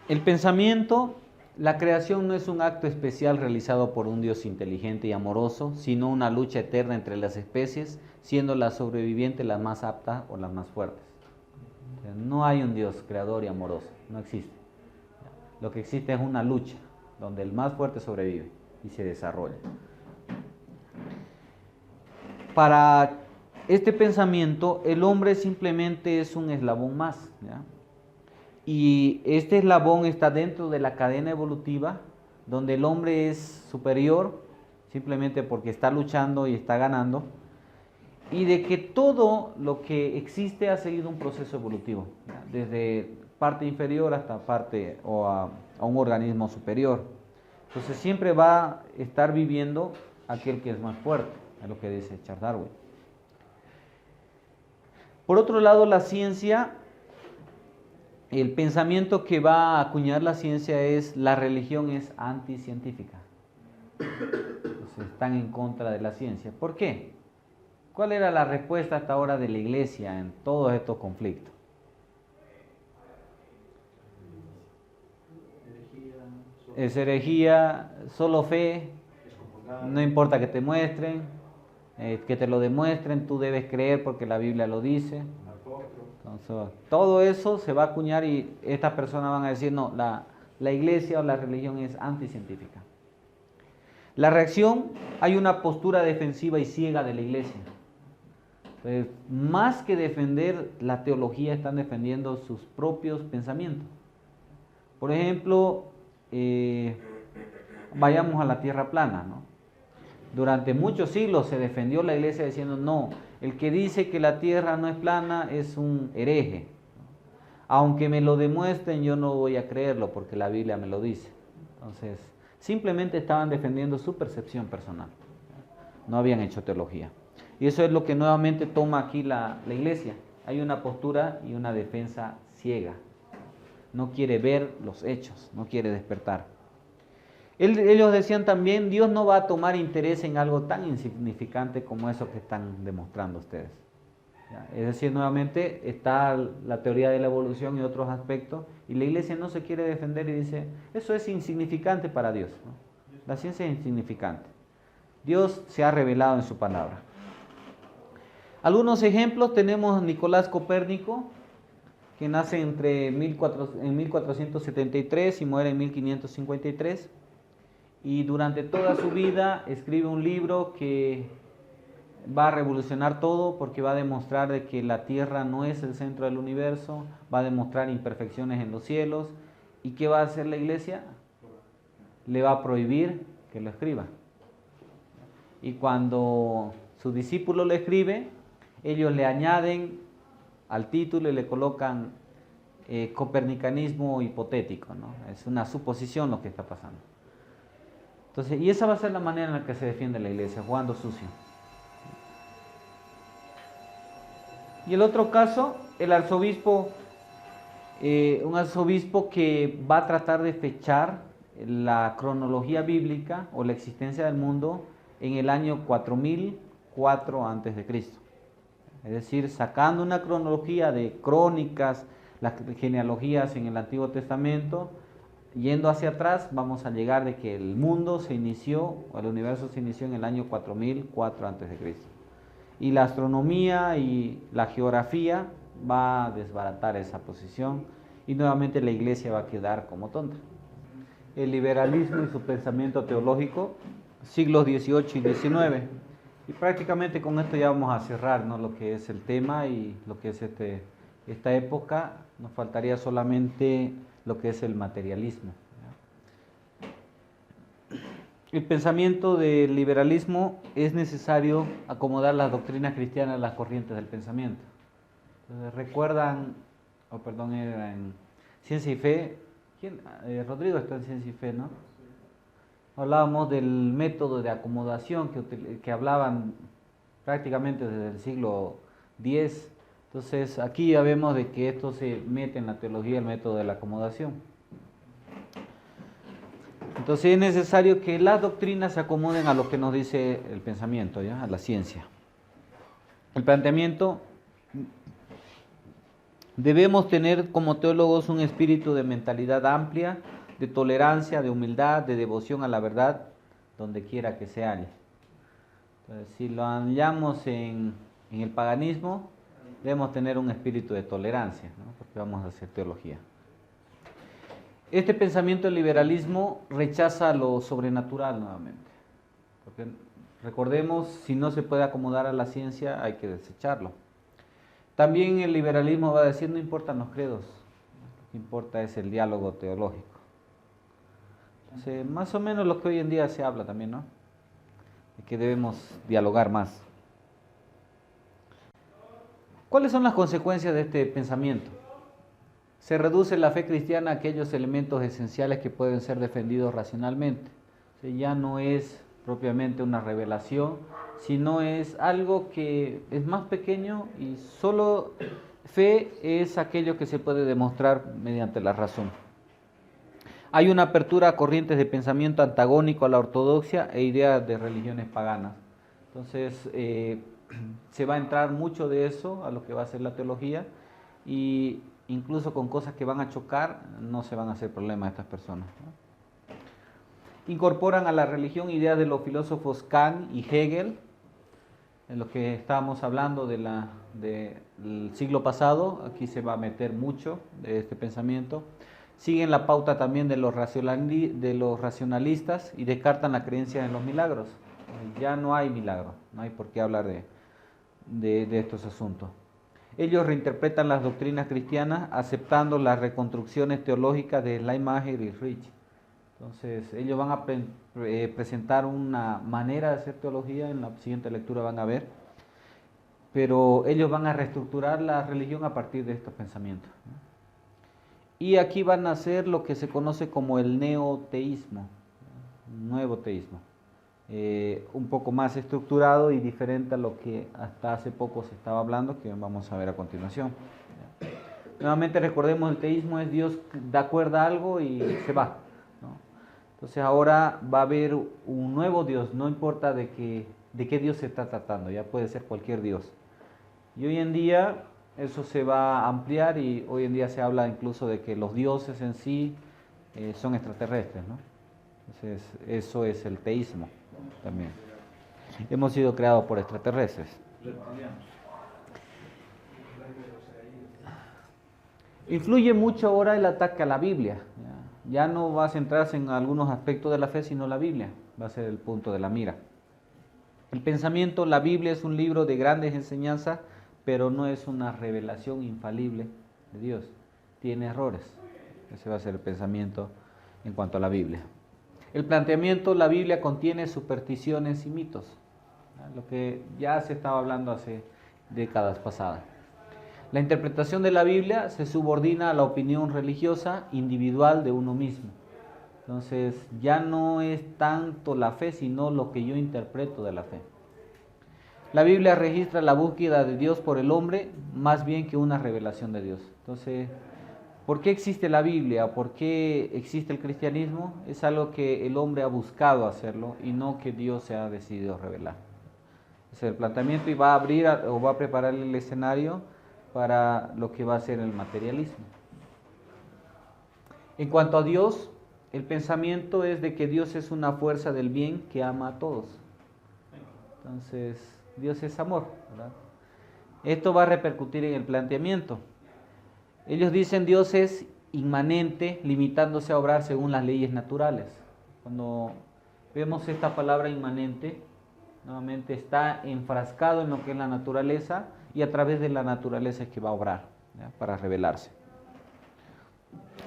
El pensamiento, la creación no es un acto especial realizado por un Dios inteligente y amoroso, sino una lucha eterna entre las especies, siendo las sobrevivientes las más aptas o las más fuertes. O sea, no hay un Dios creador y amoroso, no existe. Lo que existe es una lucha, donde el más fuerte sobrevive y se desarrolla. Para este pensamiento, el hombre simplemente es un eslabón más, ¿ya? Y este eslabón está dentro de la cadena evolutiva, donde el hombre es superior simplemente porque está luchando y está ganando, y de que todo lo que existe ha seguido un proceso evolutivo, desde parte inferior hasta parte o a un organismo superior. Entonces siempre va a estar viviendo aquel que es más fuerte, es lo que dice Charles Darwin. Por otro lado, la ciencia, el pensamiento que va a acuñar la ciencia es: la religión es anticientífica. Entonces están en contra de la ciencia. ¿Por qué? ¿Cuál era la respuesta hasta ahora de la iglesia en todos estos conflictos? Es herejía, solo fe, no importa que te muestren, que te lo demuestren, tú debes creer porque la Biblia lo dice. Entonces, todo eso se va a acuñar y estas personas van a decir: no, la iglesia o la religión es anticientífica. La reacción: hay una postura defensiva y ciega de la iglesia. Entonces, más que defender la teología, están defendiendo sus propios pensamientos. Por ejemplo, vayamos a la tierra plana, ¿no? Durante muchos siglos se defendió la iglesia diciendo: no, el que dice que la tierra no es plana es un hereje. Aunque me lo demuestren, yo no voy a creerlo porque la Biblia me lo dice. Entonces, simplemente estaban defendiendo su percepción personal. No habían hecho teología. Y eso es lo que nuevamente toma aquí la iglesia. Hay una postura y una defensa ciega. No quiere ver los hechos, no quiere despertar. Ellos decían también: Dios no va a tomar interés en algo tan insignificante como eso que están demostrando ustedes. Es decir, nuevamente está la teoría de la evolución y otros aspectos, y la iglesia no se quiere defender y dice: eso es insignificante para Dios, ¿no? La ciencia es insignificante. Dios se ha revelado en su palabra. Algunos ejemplos: tenemos Nicolás Copérnico, que nace en 1473 y muere en 1553. Y durante toda su vida escribe un libro que va a revolucionar todo, porque va a demostrar de que la tierra no es el centro del universo, va a demostrar imperfecciones en los cielos. ¿Y qué va a hacer la iglesia? Le va a prohibir que lo escriba. Y cuando su discípulo lo escribe, ellos le añaden al título y le colocan copernicanismo hipotético, ¿no? Es una suposición lo que está pasando. Entonces, y esa va a ser la manera en la que se defiende la iglesia, jugando sucio. Y el otro caso, el arzobispo, un arzobispo que va a tratar de fechar la cronología bíblica o la existencia del mundo en el año 4004 a.C. Es decir, sacando una cronología de crónicas, las genealogías en el Antiguo Testamento, yendo hacia atrás, vamos a llegar de que el mundo se inició, o el universo se inició en el año 4004 a.C. Y la astronomía y la geografía va a desbaratar esa posición, y nuevamente la iglesia va a quedar como tonta. El liberalismo y su pensamiento teológico, siglos XVIII y XIX. Y prácticamente con esto ya vamos a cerrar, ¿no?, lo que es el tema y lo que es esta época. Nos faltaría solamente lo que es el materialismo. El pensamiento del liberalismo: es necesario acomodar las doctrinas cristianas a las corrientes del pensamiento. Entonces, recuerdan, era en Ciencia y Fe. Rodrigo está en Ciencia y Fe, ¿no? Hablábamos del método de acomodación que hablaban prácticamente desde el siglo X. Entonces, aquí ya vemos de que esto se mete en la teología, el método de la acomodación. Entonces, es necesario que las doctrinas se acomoden a lo que nos dice el pensamiento, ¿ya?, a la ciencia. El planteamiento: debemos tener como teólogos un espíritu de mentalidad amplia, de tolerancia, de humildad, de devoción a la verdad, donde quiera que se halle. Entonces, si lo hallamos en el paganismo, debemos tener un espíritu de tolerancia, ¿no?, porque vamos a hacer teología. Este pensamiento del liberalismo rechaza lo sobrenatural nuevamente, porque recordemos, si no se puede acomodar a la ciencia, hay que desecharlo. También el liberalismo va a decir: no importan los credos, que importa es el diálogo teológico. Entonces, más o menos lo que hoy en día se habla también, ¿no? De que debemos dialogar más. ¿Cuáles son las consecuencias de este pensamiento? Se reduce la fe cristiana a aquellos elementos esenciales que pueden ser defendidos racionalmente. O sea, ya no es propiamente una revelación, sino es algo que es más pequeño y solo fe es aquello que se puede demostrar mediante la razón. Hay una apertura a corrientes de pensamiento antagónico a la ortodoxia e ideas de religiones paganas. Entonces, se va a entrar mucho de eso a lo que va a ser la teología, y incluso con cosas que van a chocar no se van a hacer problemas a estas personas, ¿no? Incorporan a la religión ideas de los filósofos Kant y Hegel, en lo que estábamos hablando del siglo pasado. Aquí se va a meter mucho de este pensamiento. Siguen la pauta también de los racionalistas y descartan la creencia en los milagros. Ya no hay milagro, no hay por qué hablar de estos asuntos. Ellos reinterpretan las doctrinas cristianas aceptando las reconstrucciones teológicas de Schleiermacher y Rich. Entonces, ellos van a presentar una manera de hacer teología, en la siguiente lectura van a ver, pero ellos van a reestructurar la religión a partir de estos pensamientos, ¿no? Y aquí van a hacer lo que se conoce como el neoteísmo, nuevo teísmo, un poco más estructurado y diferente a lo que hasta hace poco se estaba hablando, que vamos a ver a continuación. Nuevamente recordemos, el teísmo es Dios da cuerda a algo y se va, ¿no? Entonces ahora va a haber un nuevo Dios, no importa de qué Dios se está tratando, ya puede ser cualquier Dios. Y hoy en día eso se va a ampliar, y hoy en día se habla incluso de que los dioses en sí son extraterrestres, ¿no? Entonces eso es el teísmo también. Hemos sido creados por extraterrestres. Influye mucho ahora el ataque a la Biblia. Ya no va a centrarse en algunos aspectos de la fe, sino la Biblia va a ser el punto de la mira. El pensamiento, la Biblia es un libro de grandes enseñanzas, pero no es una revelación infalible de Dios. Tiene errores. Ese va a ser el pensamiento en cuanto a la Biblia. El planteamiento, la Biblia contiene supersticiones y mitos, lo que ya se estaba hablando hace décadas pasadas. La interpretación de la Biblia se subordina a la opinión religiosa individual de uno mismo. Entonces ya no es tanto la fe, sino lo que yo interpreto de la fe. La Biblia registra la búsqueda de Dios por el hombre más bien que una revelación de Dios. Entonces, ¿por qué existe la Biblia? ¿Por qué existe el cristianismo? Es algo que el hombre ha buscado hacerlo y no que Dios se ha decidido revelar. Ese es el planteamiento, y va a abrir o va a preparar el escenario para lo que va a ser el materialismo. En cuanto a Dios, el pensamiento es de que Dios es una fuerza del bien que ama a todos. Entonces, Dios es amor, ¿verdad? Esto va a repercutir en el planteamiento. Ellos dicen Dios es inmanente, limitándose a obrar según las leyes naturales. Cuando vemos esta palabra inmanente, nuevamente está enfrascado en lo que es la naturaleza, y a través de la naturaleza es que va a obrar, ¿ya?, para revelarse.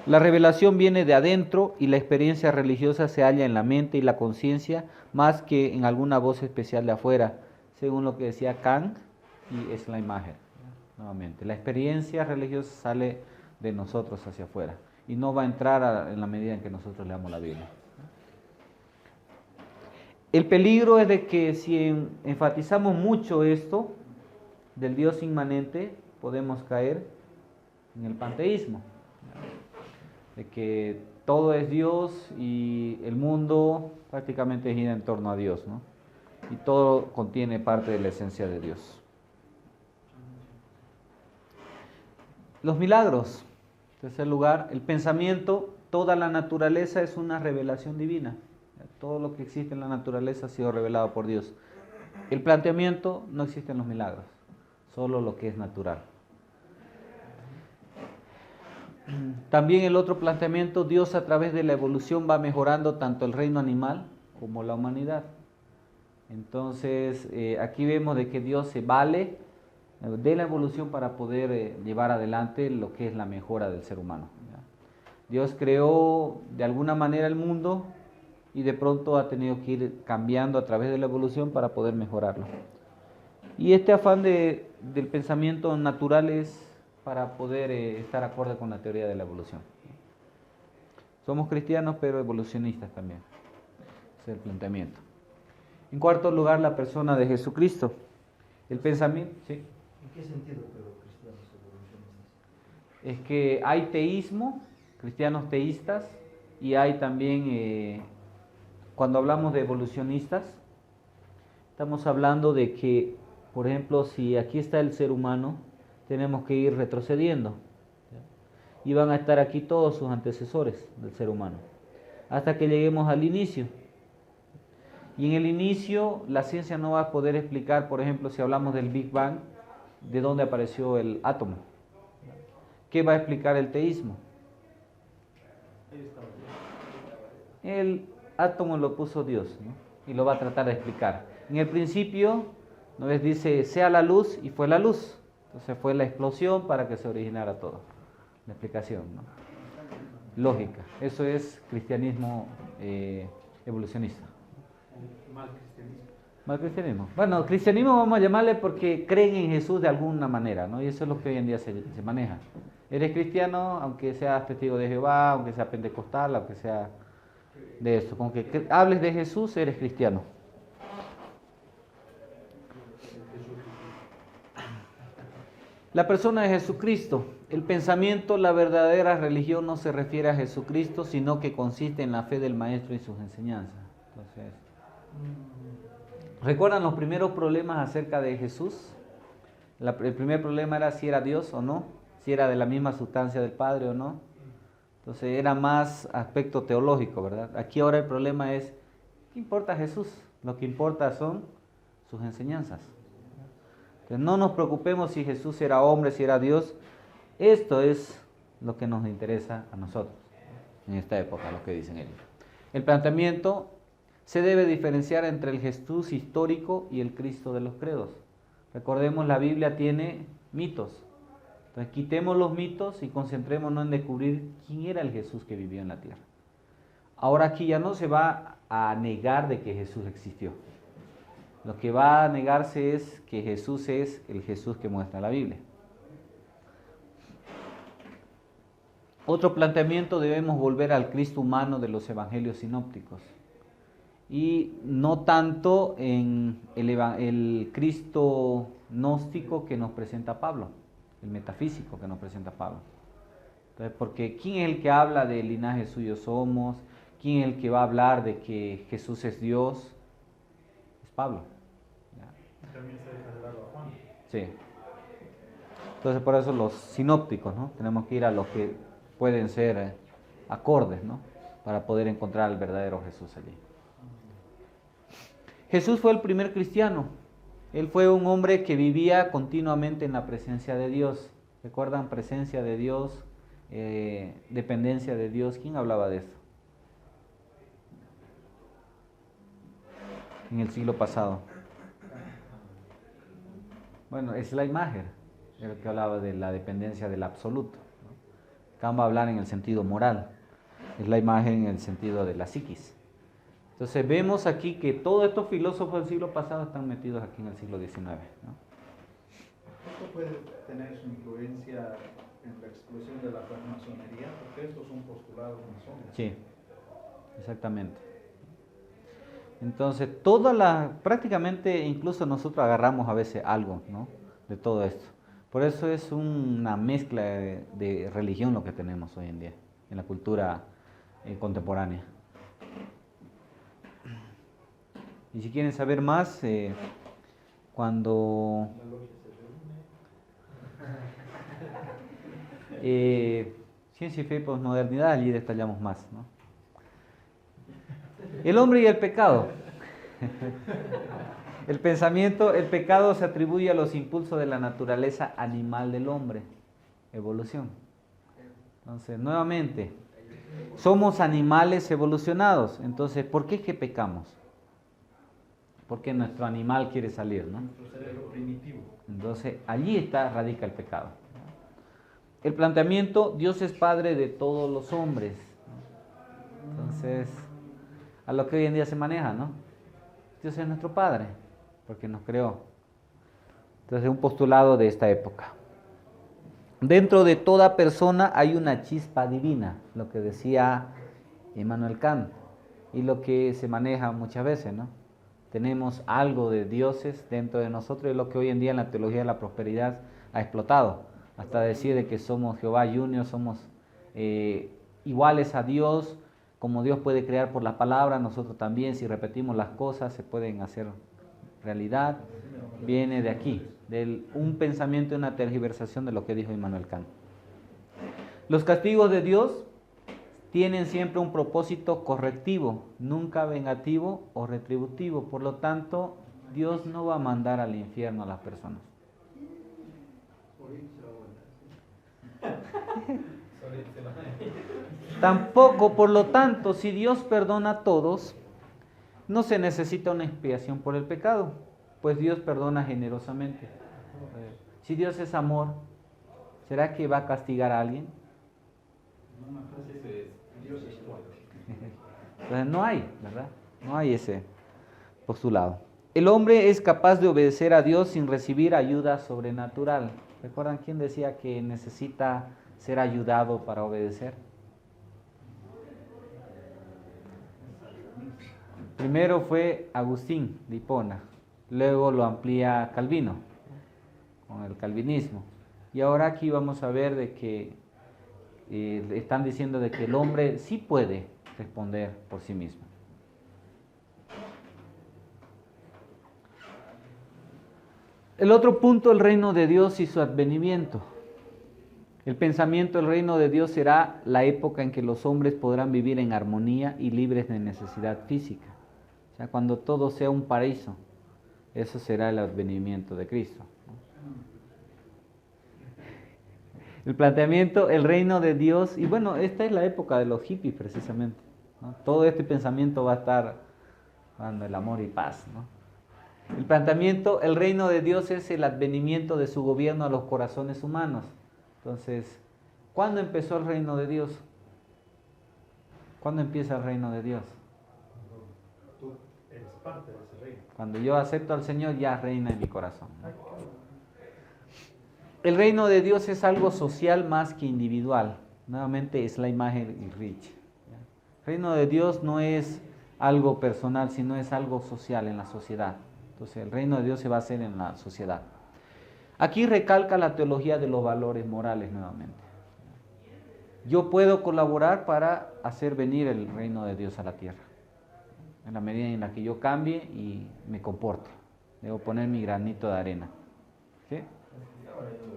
La revelación viene de adentro, y la experiencia religiosa se halla en la mente y la conciencia más que en alguna voz especial de afuera, según lo que decía Kant y Schleiermacher. Nuevamente, la experiencia religiosa sale de nosotros hacia afuera y no va a entrar en la medida en que nosotros leamos la Biblia. El peligro es de que si enfatizamos mucho esto del Dios inmanente, podemos caer en el panteísmo, de que todo es Dios y el mundo prácticamente gira en torno a Dios, ¿no? Y todo contiene parte de la esencia de Dios. Los milagros. En tercer lugar, el pensamiento, toda la naturaleza es una revelación divina. Todo lo que existe en la naturaleza ha sido revelado por Dios. El planteamiento, no existen los milagros, solo lo que es natural. También el otro planteamiento, Dios a través de la evolución va mejorando tanto el reino animal como la humanidad. Entonces, aquí vemos de que Dios se vale de la evolución para poder llevar adelante lo que es la mejora del ser humano. ¿Ya? Dios creó de alguna manera el mundo y de pronto ha tenido que ir cambiando a través de la evolución para poder mejorarlo. Y este afán del pensamiento natural es para poder estar acorde con la teoría de la evolución. Somos cristianos pero evolucionistas también. Ese es el planteamiento. En cuarto lugar, la persona de Jesucristo. El pensamiento, ¿sí? ¿En qué sentido, pero cristianos evolucionistas? Es que hay teísmo, cristianos teístas, y hay también, cuando hablamos de evolucionistas, estamos hablando de que, por ejemplo, si aquí está el ser humano, tenemos que ir retrocediendo. Y van a estar aquí todos sus antecesores del ser humano, hasta que lleguemos al inicio. Y en el inicio la ciencia no va a poder explicar, por ejemplo, si hablamos del Big Bang, de dónde apareció el átomo. ¿Qué va a explicar el teísmo? El átomo lo puso Dios, ¿no? Y lo va a tratar de explicar. En el principio, ¿no ves? Dice, sea la luz, y fue la luz. Entonces fue la explosión para que se originara todo. La explicación, ¿no? Lógica. Eso es cristianismo evolucionista. Mal cristianismo. Mal cristianismo. Bueno, cristianismo vamos a llamarle porque creen en Jesús de alguna manera, ¿no? Y eso es lo que hoy en día se maneja. Eres cristiano, aunque seas testigo de Jehová, aunque sea pentecostal, aunque sea de esto. Con que hables de Jesús, eres cristiano. La persona de Jesucristo. El pensamiento, la verdadera religión no se refiere a Jesucristo, sino que consiste en la fe del Maestro y sus enseñanzas. Entonces, ¿recuerdan los primeros problemas acerca de Jesús? El primer problema era si era Dios o no, si era de la misma sustancia del Padre o no. Entonces era más aspecto teológico, ¿verdad? Aquí ahora el problema es, ¿qué importa Jesús? Lo que importa son sus enseñanzas. Entonces no nos preocupemos si Jesús era hombre, si era Dios. Esto es lo que nos interesa a nosotros en esta época, lo que dicen ellos. El planteamiento se debe diferenciar entre el Jesús histórico y el Cristo de los credos. Recordemos, la Biblia tiene mitos. Entonces quitemos los mitos y concentrémonos en descubrir quién era el Jesús que vivió en la tierra. Ahora aquí ya no se va a negar de que Jesús existió. Lo que va a negarse es que Jesús es el Jesús que muestra la Biblia. Otro planteamiento, debemos volver al Cristo humano de los evangelios sinópticos. Y no tanto en el Cristo gnóstico que nos presenta Pablo, el metafísico que nos presenta Pablo. Entonces, porque ¿quién es el que habla del linaje suyo somos? ¿Quién es el que va a hablar de que Jesús es Dios? Es Pablo. ¿Ya? También se deja de lado a Juan. Sí. Entonces por eso los sinópticos, ¿no? Tenemos que ir a los que pueden ser acordes, ¿no? Para poder encontrar al verdadero Jesús allí. Jesús fue el primer cristiano. Él fue un hombre que vivía continuamente en la presencia de Dios. ¿Recuerdan? Presencia de Dios, dependencia de Dios. ¿Quién hablaba de esto? En el siglo pasado. Bueno, es la imagen, el que hablaba de la dependencia del absoluto. Acá vamos a hablar en el sentido moral. Es la imagen en el sentido de la psiquis. Entonces vemos aquí que todos estos filósofos del siglo pasado están metidos aquí en el siglo XIX, ¿no? ¿Esto puede tener su influencia en la explosión de la masonería? Porque estos son postulados masones. Sí, exactamente. Entonces, prácticamente incluso nosotros agarramos a veces algo, ¿no? De todo esto. Por eso es una mezcla de religión lo que tenemos hoy en día, en la cultura contemporánea. Y si quieren saber más, cuando ciencia y fe y posmodernidad, allí detallamos más, ¿no? El hombre y el pecado. El pensamiento, el pecado se atribuye a los impulsos de la naturaleza animal del hombre. Evolución. Entonces, nuevamente, somos animales evolucionados. Entonces, ¿por qué es que pecamos? porque nuestro animal quiere salir, ¿no? Nuestro cerebro primitivo. Entonces, allí radica el pecado. El planteamiento, Dios es Padre de todos los hombres. Entonces, a lo que hoy en día se maneja, ¿no? Dios es nuestro Padre, porque nos creó. Entonces, un postulado de esta época. Dentro de toda persona hay una chispa divina, lo que decía Immanuel Kant, y lo que se maneja muchas veces, ¿no? Tenemos algo de dioses dentro de nosotros, y lo que hoy en día en la teología de la prosperidad ha explotado, hasta decir de que somos Jehová Junior, somos iguales a Dios, como Dios puede crear por la palabra, nosotros también, si repetimos las cosas, se pueden hacer realidad. Viene de aquí, de un pensamiento y una tergiversación de lo que dijo Immanuel Kant. Los castigos de Dios tienen siempre un propósito correctivo, nunca vengativo o retributivo. Por lo tanto, Dios no va a mandar al infierno a las personas. Tampoco, por lo tanto, si Dios perdona a todos, no se necesita una expiación por el pecado, pues Dios perdona generosamente. Si Dios es amor, ¿será que va a castigar a alguien? Entonces no hay, ¿verdad? No hay ese postulado. El hombre es capaz de obedecer a Dios sin recibir ayuda sobrenatural. ¿Recuerdan quién decía que necesita ser ayudado para obedecer? Primero fue Agustín de Hipona, luego lo amplía Calvino, con el calvinismo. Y ahora aquí vamos a ver de que están diciendo de que el hombre sí puede responder por sí mismo. El otro punto, el reino de Dios y su advenimiento. El pensamiento del reino de Dios será la época en que los hombres podrán vivir en armonía y libres de necesidad física. O sea, cuando todo sea un paraíso, eso será el advenimiento de Cristo. El planteamiento, el reino de Dios, y bueno, esta es la época de los hippies precisamente, ¿no? Todo este pensamiento va a estar dando el amor y paz, ¿no? El planteamiento, el reino de Dios es el advenimiento de su gobierno a los corazones humanos. Entonces, ¿cuándo empezó el reino de Dios? ¿Cuándo empieza el reino de Dios? Tú eres parte de ese reino. Cuando yo acepto al Señor, ya reina en mi corazón. El reino de Dios es algo social más que individual. Nuevamente es la imagen y Rich. El reino de Dios no es algo personal, sino es algo social en la sociedad. Entonces el reino de Dios se va a hacer en la sociedad. Aquí recalca la teología de los valores morales nuevamente. Yo puedo colaborar para hacer venir el reino de Dios a la tierra, en la medida en la que yo cambie y me comporte. Debo poner mi granito de arena. ¿Sí? Estaba leyendo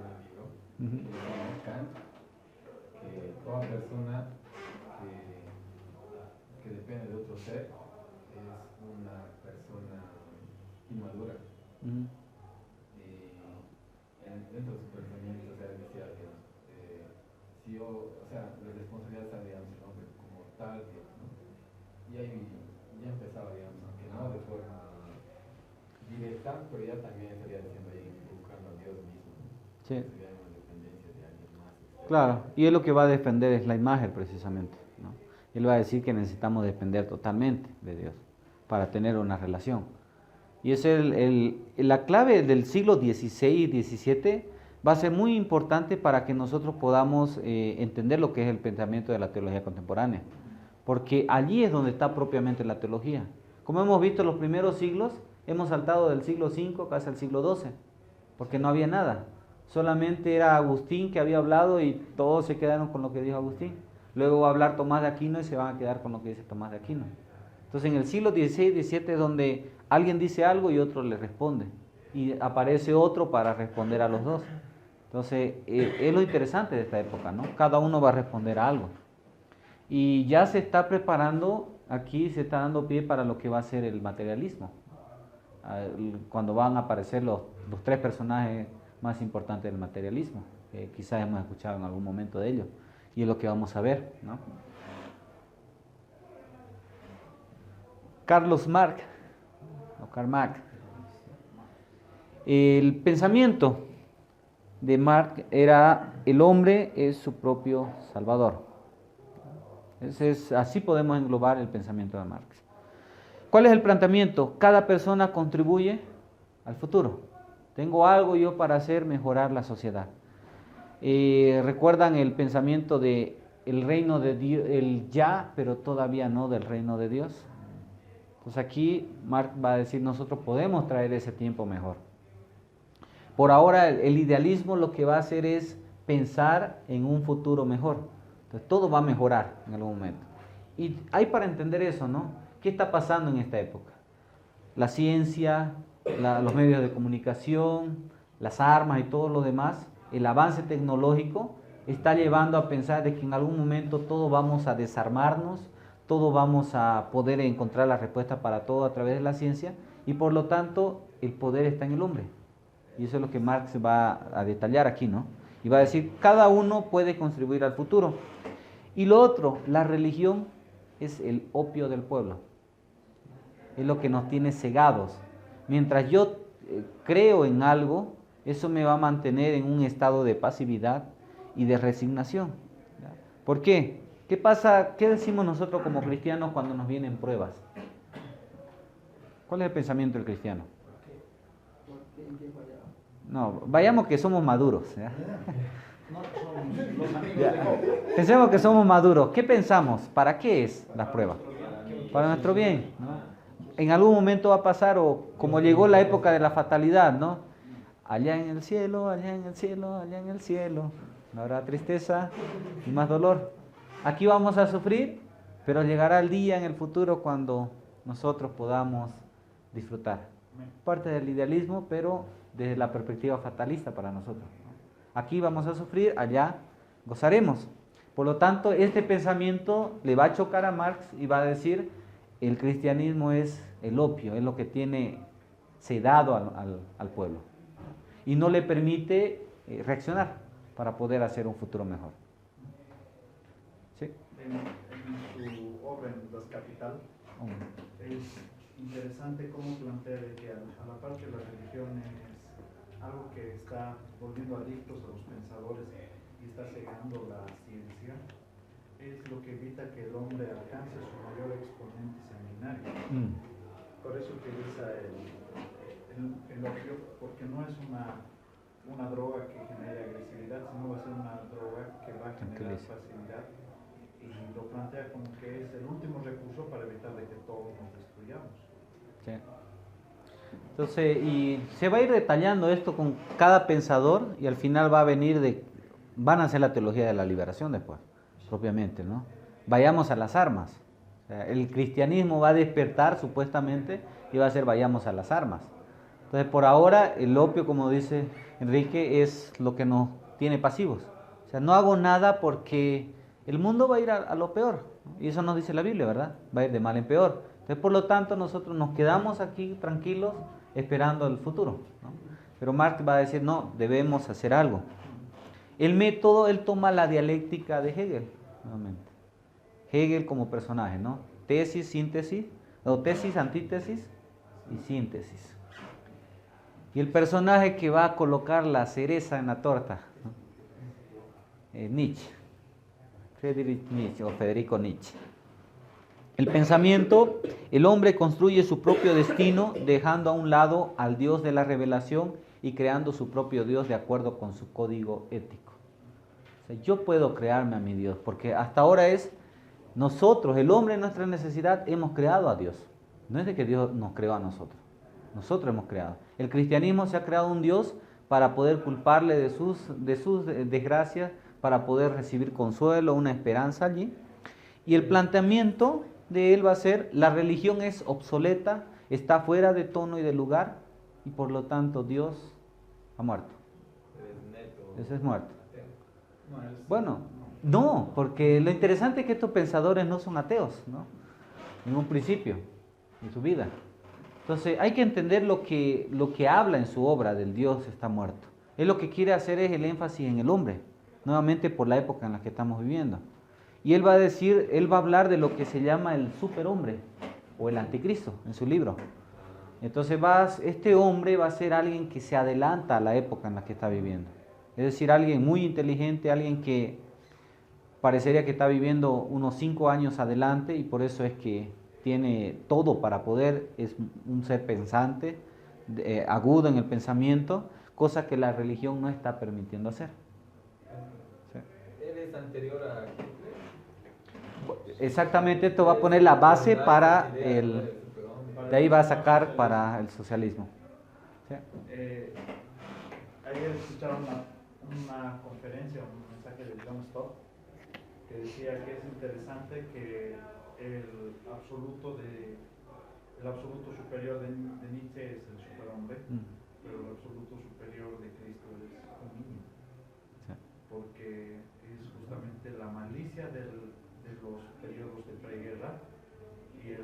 un libro de Kant, que toda persona que depende de otro ser es una persona inmadura. Dentro de su pensamiento, o sea, decía, si yo, o sea, la responsabilidad está, digamos, el hombre como tal, ¿no? Y ahí ya empezaba, digamos, aunque no de forma directa, pero ya también estaría diciendo ahí, buscando a Dios mismo, ¿no? Sí. Sería una dependencia de alguien más. Claro, y él lo que va a defender es la imagen precisamente, ¿no? Él va a decir que necesitamos depender totalmente de Dios para tener una relación. Y es la clave del siglo XVI y XVII va a ser muy importante para que nosotros podamos entender lo que es el pensamiento de la teología contemporánea. Porque allí es donde está propiamente la teología. Como hemos visto en los primeros siglos, hemos saltado del siglo V casi al siglo XII, porque no había nada. Solamente era Agustín que había hablado y todos se quedaron con lo que dijo Agustín. Luego va a hablar Tomás de Aquino y se van a quedar con lo que dice Tomás de Aquino. Entonces en el siglo XVI y XVII es donde alguien dice algo y otro le responde. Y aparece otro para responder a los dos. Entonces es lo interesante de esta época, ¿no? Cada uno va a responder a algo. Y ya se está preparando, aquí se está dando pie para lo que va a ser el materialismo. Cuando van a aparecer los tres personajes más importantes del materialismo. Quizás hemos escuchado en algún momento de ellos. Y es lo que vamos a ver, ¿no? Carlos Marx Karl Marx. El pensamiento de Marx era: el hombre es su propio salvador. Así podemos englobar el pensamiento de Marx. ¿Cuál es el planteamiento? Cada persona contribuye al futuro. Tengo algo yo para hacer mejorar la sociedad. ¿Recuerdan el pensamiento de el reino de Dios, el ya, pero todavía no del reino de Dios? Pues aquí Marx va a decir: nosotros podemos traer ese tiempo mejor. Por ahora el idealismo lo que va a hacer es pensar en un futuro mejor. Entonces todo va a mejorar en algún momento. Y hay para entender eso, ¿no? ¿Qué está pasando en esta época? La ciencia, los medios de comunicación, las armas y todo lo demás, el avance tecnológico está llevando a pensar de que en algún momento todos vamos a desarmarnos, todos vamos a poder encontrar la respuesta para todo a través de la ciencia, y por lo tanto el poder está en el hombre. Y eso es lo que Marx va a detallar aquí, ¿no? Y va a decir: cada uno puede contribuir al futuro. Y lo otro, la religión es el opio del pueblo. Es lo que nos tiene cegados. Mientras yo creo en algo, eso me va a mantener en un estado de pasividad y de resignación. ¿Por qué? ¿Qué pasa? ¿Qué decimos nosotros como cristianos cuando nos vienen pruebas? ¿Cuál es el pensamiento del cristiano? No, vayamos que somos maduros. ¿Ya? Pensemos que somos maduros. ¿Qué pensamos? ¿Para qué es la prueba? Para nuestro bien, ¿no? En algún momento va a pasar, o como llegó la época de la fatalidad, ¿no? Allá en el cielo, allá en el cielo, allá en el cielo, no habrá tristeza y más dolor. Aquí vamos a sufrir, pero llegará el día en el futuro cuando nosotros podamos disfrutar. Parte del idealismo, pero desde la perspectiva fatalista para nosotros. Aquí vamos a sufrir, allá gozaremos. Por lo tanto, este pensamiento le va a chocar a Marx y va a decir: el cristianismo es el opio, es lo que tiene sedado al pueblo y no le permite reaccionar para poder hacer un futuro mejor. ¿Sí? En su obra, en Das Kapital, es interesante cómo plantea de que a la parte de la religión es algo que está volviendo adictos a los pensadores y está cegando la ciencia. Es lo que evita que el hombre alcance su mayor exponente sanguinario. Por eso utiliza el opio, porque no es una droga que genere agresividad, sino va a ser una droga que va a generar facilidad, y lo plantea como que es el último recurso para evitar de que todos nos destruyamos. Sí. Entonces, y se va a ir detallando esto con cada pensador, y al final va a venir van a hacer la teología de la liberación después, propiamente, ¿no? Vayamos a las armas. O sea, el cristianismo va a despertar supuestamente y va a ser: vayamos a las armas. Entonces, por ahora, el opio, como dice Enrique, es lo que nos tiene pasivos. O sea, no hago nada porque el mundo va a ir a lo peor, ¿no? Y eso nos dice la Biblia, ¿verdad? Va a ir de mal en peor. Entonces, por lo tanto, nosotros nos quedamos aquí tranquilos esperando el futuro, ¿no? Pero Marx va a decir: no, debemos hacer algo. El método, él toma la dialéctica de Hegel, nuevamente. Hegel como personaje, ¿no? Tesis, síntesis, o tesis, antítesis y síntesis. Y el personaje que va a colocar la cereza en la torta, ¿no? Nietzsche, Friedrich Nietzsche o Federico Nietzsche. El pensamiento: el hombre construye su propio destino dejando a un lado al Dios de la revelación y creando su propio Dios de acuerdo con su código ético. O sea, yo puedo crearme a mi Dios, porque hasta ahora es nosotros, el hombre en nuestra necesidad, hemos creado a Dios. No es de que Dios nos creó a nosotros. Nosotros hemos creado. El cristianismo se ha creado un Dios para poder culparle de sus desgracias, para poder recibir consuelo, una esperanza allí. Y el planteamiento de él va a ser: la religión es obsoleta, está fuera de tono y de lugar, y por lo tanto Dios ha muerto. Ese es muerto. Bueno, no, porque lo interesante es que estos pensadores no son ateos, ¿no? En un principio, en su vida. Entonces hay que entender lo que habla en su obra del Dios está muerto. Él lo que quiere hacer es el énfasis en el hombre, nuevamente por la época en la que estamos viviendo. Y él va a hablar de lo que se llama el superhombre o el anticristo en su libro. Entonces este hombre va a ser alguien que se adelanta a la época en la que está viviendo. Es decir, alguien muy inteligente, alguien que parecería que está viviendo unos 5 años adelante y por eso es que tiene todo para poder, es un ser pensante, agudo en el pensamiento, cosa que la religión no está permitiendo hacer. ¿Sí? ¿Él es anterior a Hitler? Exactamente, esto va a poner la base para el... De ahí va a sacar para el socialismo. ¿Sí? Ayer escuchaba una conferencia, un mensaje de John Stott, que decía que es interesante que el absoluto superior de Nietzsche es el superhombre, pero el absoluto superior de Cristo es un niño, sí. Porque es justamente la malicia de los periodos de preguerra y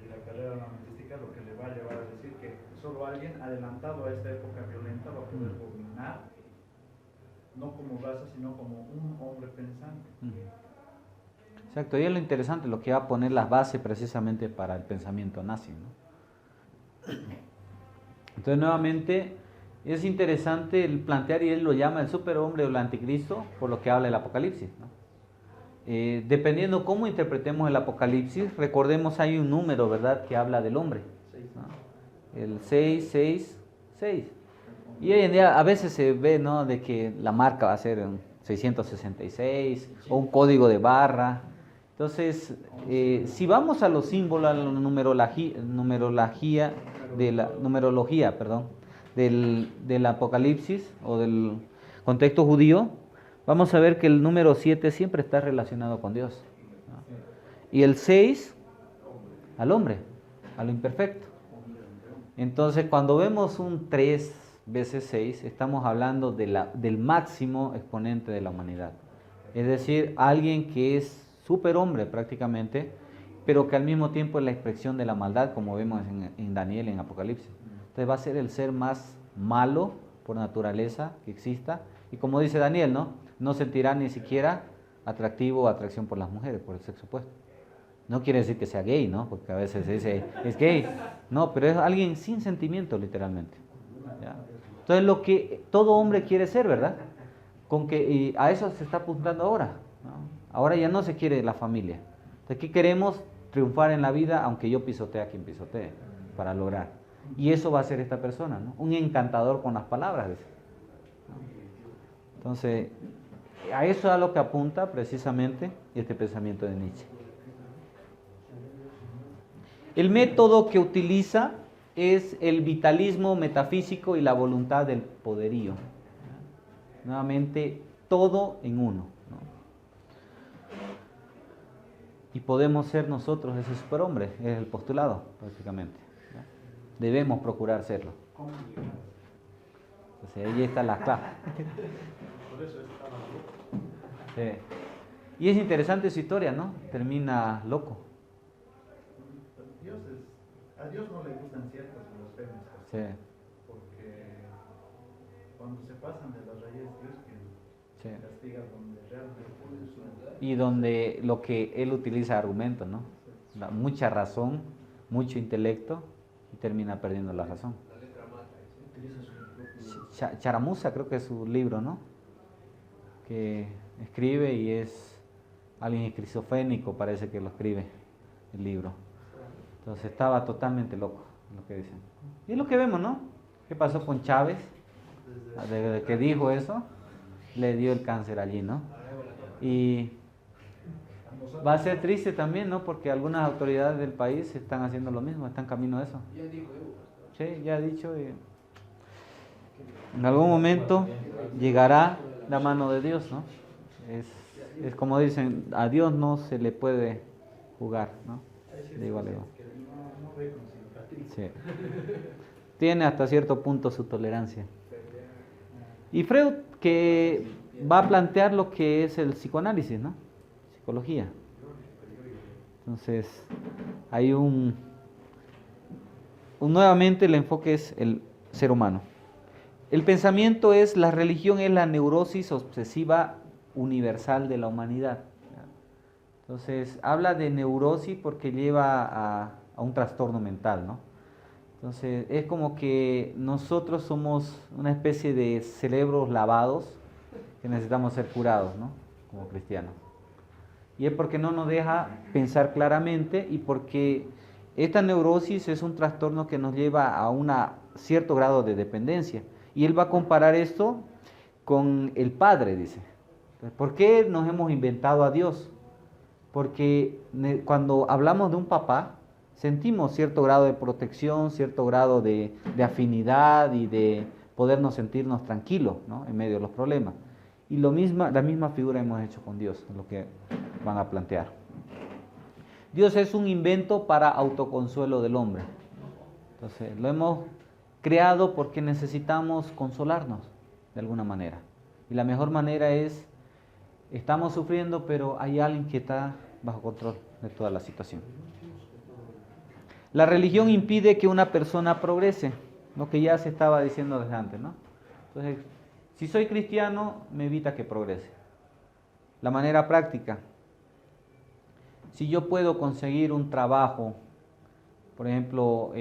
la carrera armamentística lo que le va a llevar a decir que solo alguien adelantado a esta época violenta va a poder dominar, no como raza, sino como un hombre pensante. Exacto, y es lo interesante, lo que va a poner las bases precisamente para el pensamiento nazi, ¿no? Entonces, nuevamente, es interesante el plantear, y él lo llama el superhombre o el anticristo, por lo que habla el Apocalipsis, ¿no? Dependiendo cómo interpretemos el Apocalipsis, recordemos hay un número, ¿verdad?, que habla del hombre, ¿no? El 666. Y hoy en día a veces se ve, ¿no?, de que la marca va a ser un 666 o un código de barra. Entonces, si vamos a los símbolos, a la numerología del Apocalipsis o del contexto judío, vamos a ver que el número 7 siempre está relacionado con Dios, ¿no? Y el 6 al hombre, a lo imperfecto. Entonces, cuando vemos un 3 veces 6, estamos hablando del máximo exponente de la humanidad. Es decir, alguien que es superhombre prácticamente, pero que al mismo tiempo es la expresión de la maldad, como vemos en Daniel, en Apocalipsis. Entonces va a ser el ser más malo por naturaleza que exista. Y como dice Daniel, no sentirá ni siquiera atractivo o atracción por las mujeres, por el sexo opuesto. No quiere decir que sea gay, ¿no? Porque a veces se dice, es gay. No, pero es alguien sin sentimiento, literalmente. ¿Ya? Entonces lo que todo hombre quiere ser, ¿verdad? Y a eso se está apuntando ahora, ¿no? Ahora ya no se quiere la familia. Entonces, ¿qué queremos? Triunfar en la vida, aunque yo pisotee a quien pisotee, para lograr. Y eso va a ser esta persona, ¿no? Un encantador con las palabras. ¿No? Entonces, a eso es a lo que apunta precisamente este pensamiento de Nietzsche. El método que utiliza es el vitalismo metafísico y la voluntad del poderío. Nuevamente, todo en uno, ¿no? Y podemos ser nosotros ese superhombre, es el postulado prácticamente, ¿no? Debemos procurar serlo. Entonces ahí está la clave. Por eso está loco. Sí. Y es interesante su historia, ¿no? Termina loco. A Dios no le gustan ciertas blasfemias. Sí. Porque cuando se pasan de las raíces, Dios que castiga donde realmente puede suceder. Y donde lo que él utiliza argumentos, ¿no? Mucha razón, mucho intelecto y termina perdiendo la razón. Charamusa creo que es su libro, ¿no? Que escribe y es alguien esquizofrénico, parece que lo escribe el libro. Entonces estaba totalmente loco, lo que dicen. Y es lo que vemos, ¿no? ¿Qué pasó con Chávez? Desde que dijo eso, le dio el cáncer allí, ¿no? Y va a ser triste también, ¿no? Porque algunas autoridades del país están haciendo lo mismo, están camino a eso. Sí, ya ha dicho. En algún momento llegará la mano de Dios, ¿no? Es como dicen, a Dios no se le puede jugar, ¿no? De igual a igual. Sí. Tiene hasta cierto punto su tolerancia. Y Freud, que va a plantear lo que es el psicoanálisis, ¿no? Psicología. Entonces, hay nuevamente el enfoque es el ser humano. El pensamiento es, la religión es la neurosis obsesiva universal de la humanidad. Entonces, habla de neurosis porque lleva a un trastorno mental, ¿no? Entonces es como que nosotros somos una especie de cerebros lavados que necesitamos ser curados, ¿no? Como cristianos. Y es porque no nos deja pensar claramente y porque esta neurosis es un trastorno que nos lleva a un cierto grado de dependencia. Y él va a comparar esto con el Padre, dice. Entonces, ¿por qué nos hemos inventado a Dios? Porque cuando hablamos de un papá, sentimos cierto grado de protección, cierto grado de afinidad y de podernos sentirnos tranquilos, ¿no? En medio de los problemas. Y la misma figura hemos hecho con Dios, lo que van a plantear. Dios es un invento para autoconsuelo del hombre. Entonces, lo hemos creado porque necesitamos consolarnos de alguna manera. Y la mejor manera es, estamos sufriendo, pero hay alguien que está bajo control de toda la situación. La religión impide que una persona progrese, lo que ya se estaba diciendo desde antes, ¿no? Entonces, si soy cristiano, me evita que progrese. La manera práctica. Si yo puedo conseguir un trabajo, por ejemplo,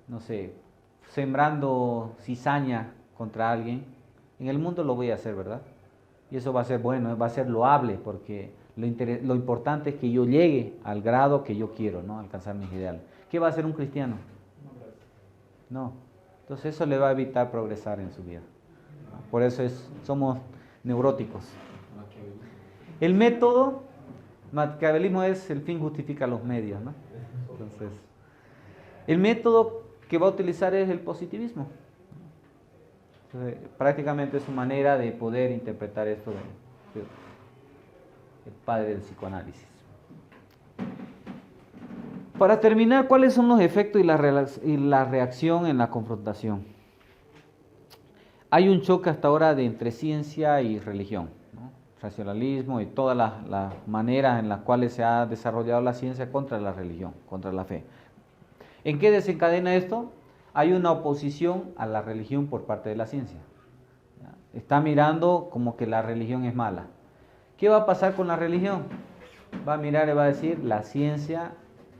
no sé, sembrando cizaña contra alguien, en el mundo lo voy a hacer, ¿verdad? Y eso va a ser bueno, va a ser loable, porque lo importante es que yo llegue al grado que yo quiero, ¿no? Alcanzar mis ideales. ¿Qué va a hacer un cristiano? No. Entonces eso le va a evitar progresar en su vida. Por eso somos neuróticos. El método, maquiavelismo es el fin justifica los medios, ¿no? Entonces, el método que va a utilizar es el positivismo. Entonces, prácticamente es su manera de poder interpretar esto del padre del psicoanálisis. Para terminar, ¿cuáles son los efectos y la reacción en la confrontación? Hay un choque hasta ahora entre ciencia y religión, ¿no? Racionalismo y todas las maneras en las cuales se ha desarrollado la ciencia contra la religión, contra la fe. ¿En qué desencadena esto? Hay una oposición a la religión por parte de la ciencia. Está mirando como que la religión es mala. ¿Qué va a pasar con la religión? Va a mirar y va a decir, la ciencia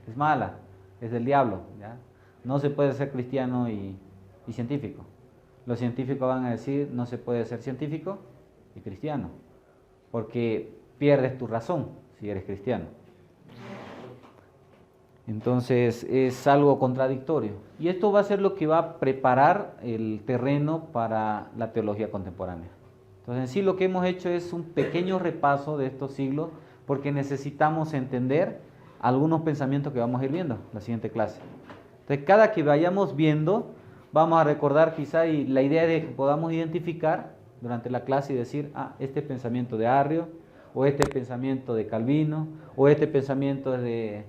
es mala, es del diablo, ¿ya? No se puede ser cristiano y científico. Los científicos van a decir, no se puede ser científico y cristiano, porque pierdes tu razón si eres cristiano. Entonces es algo contradictorio. Y esto va a ser lo que va a preparar el terreno para la teología contemporánea. Entonces en sí lo que hemos hecho es un pequeño repaso de estos siglos, porque necesitamos entender algunos pensamientos que vamos a ir viendo en la siguiente clase. Entonces cada que vayamos viendo, vamos a recordar quizá y la idea de que podamos identificar durante la clase y decir, este pensamiento de Arrio, o este pensamiento de Calvino, o este pensamiento de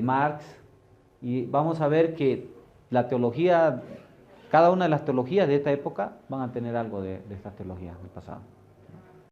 Marx, y vamos a ver que la teología, cada una de las teologías de esta época van a tener algo de estas teologías del pasado.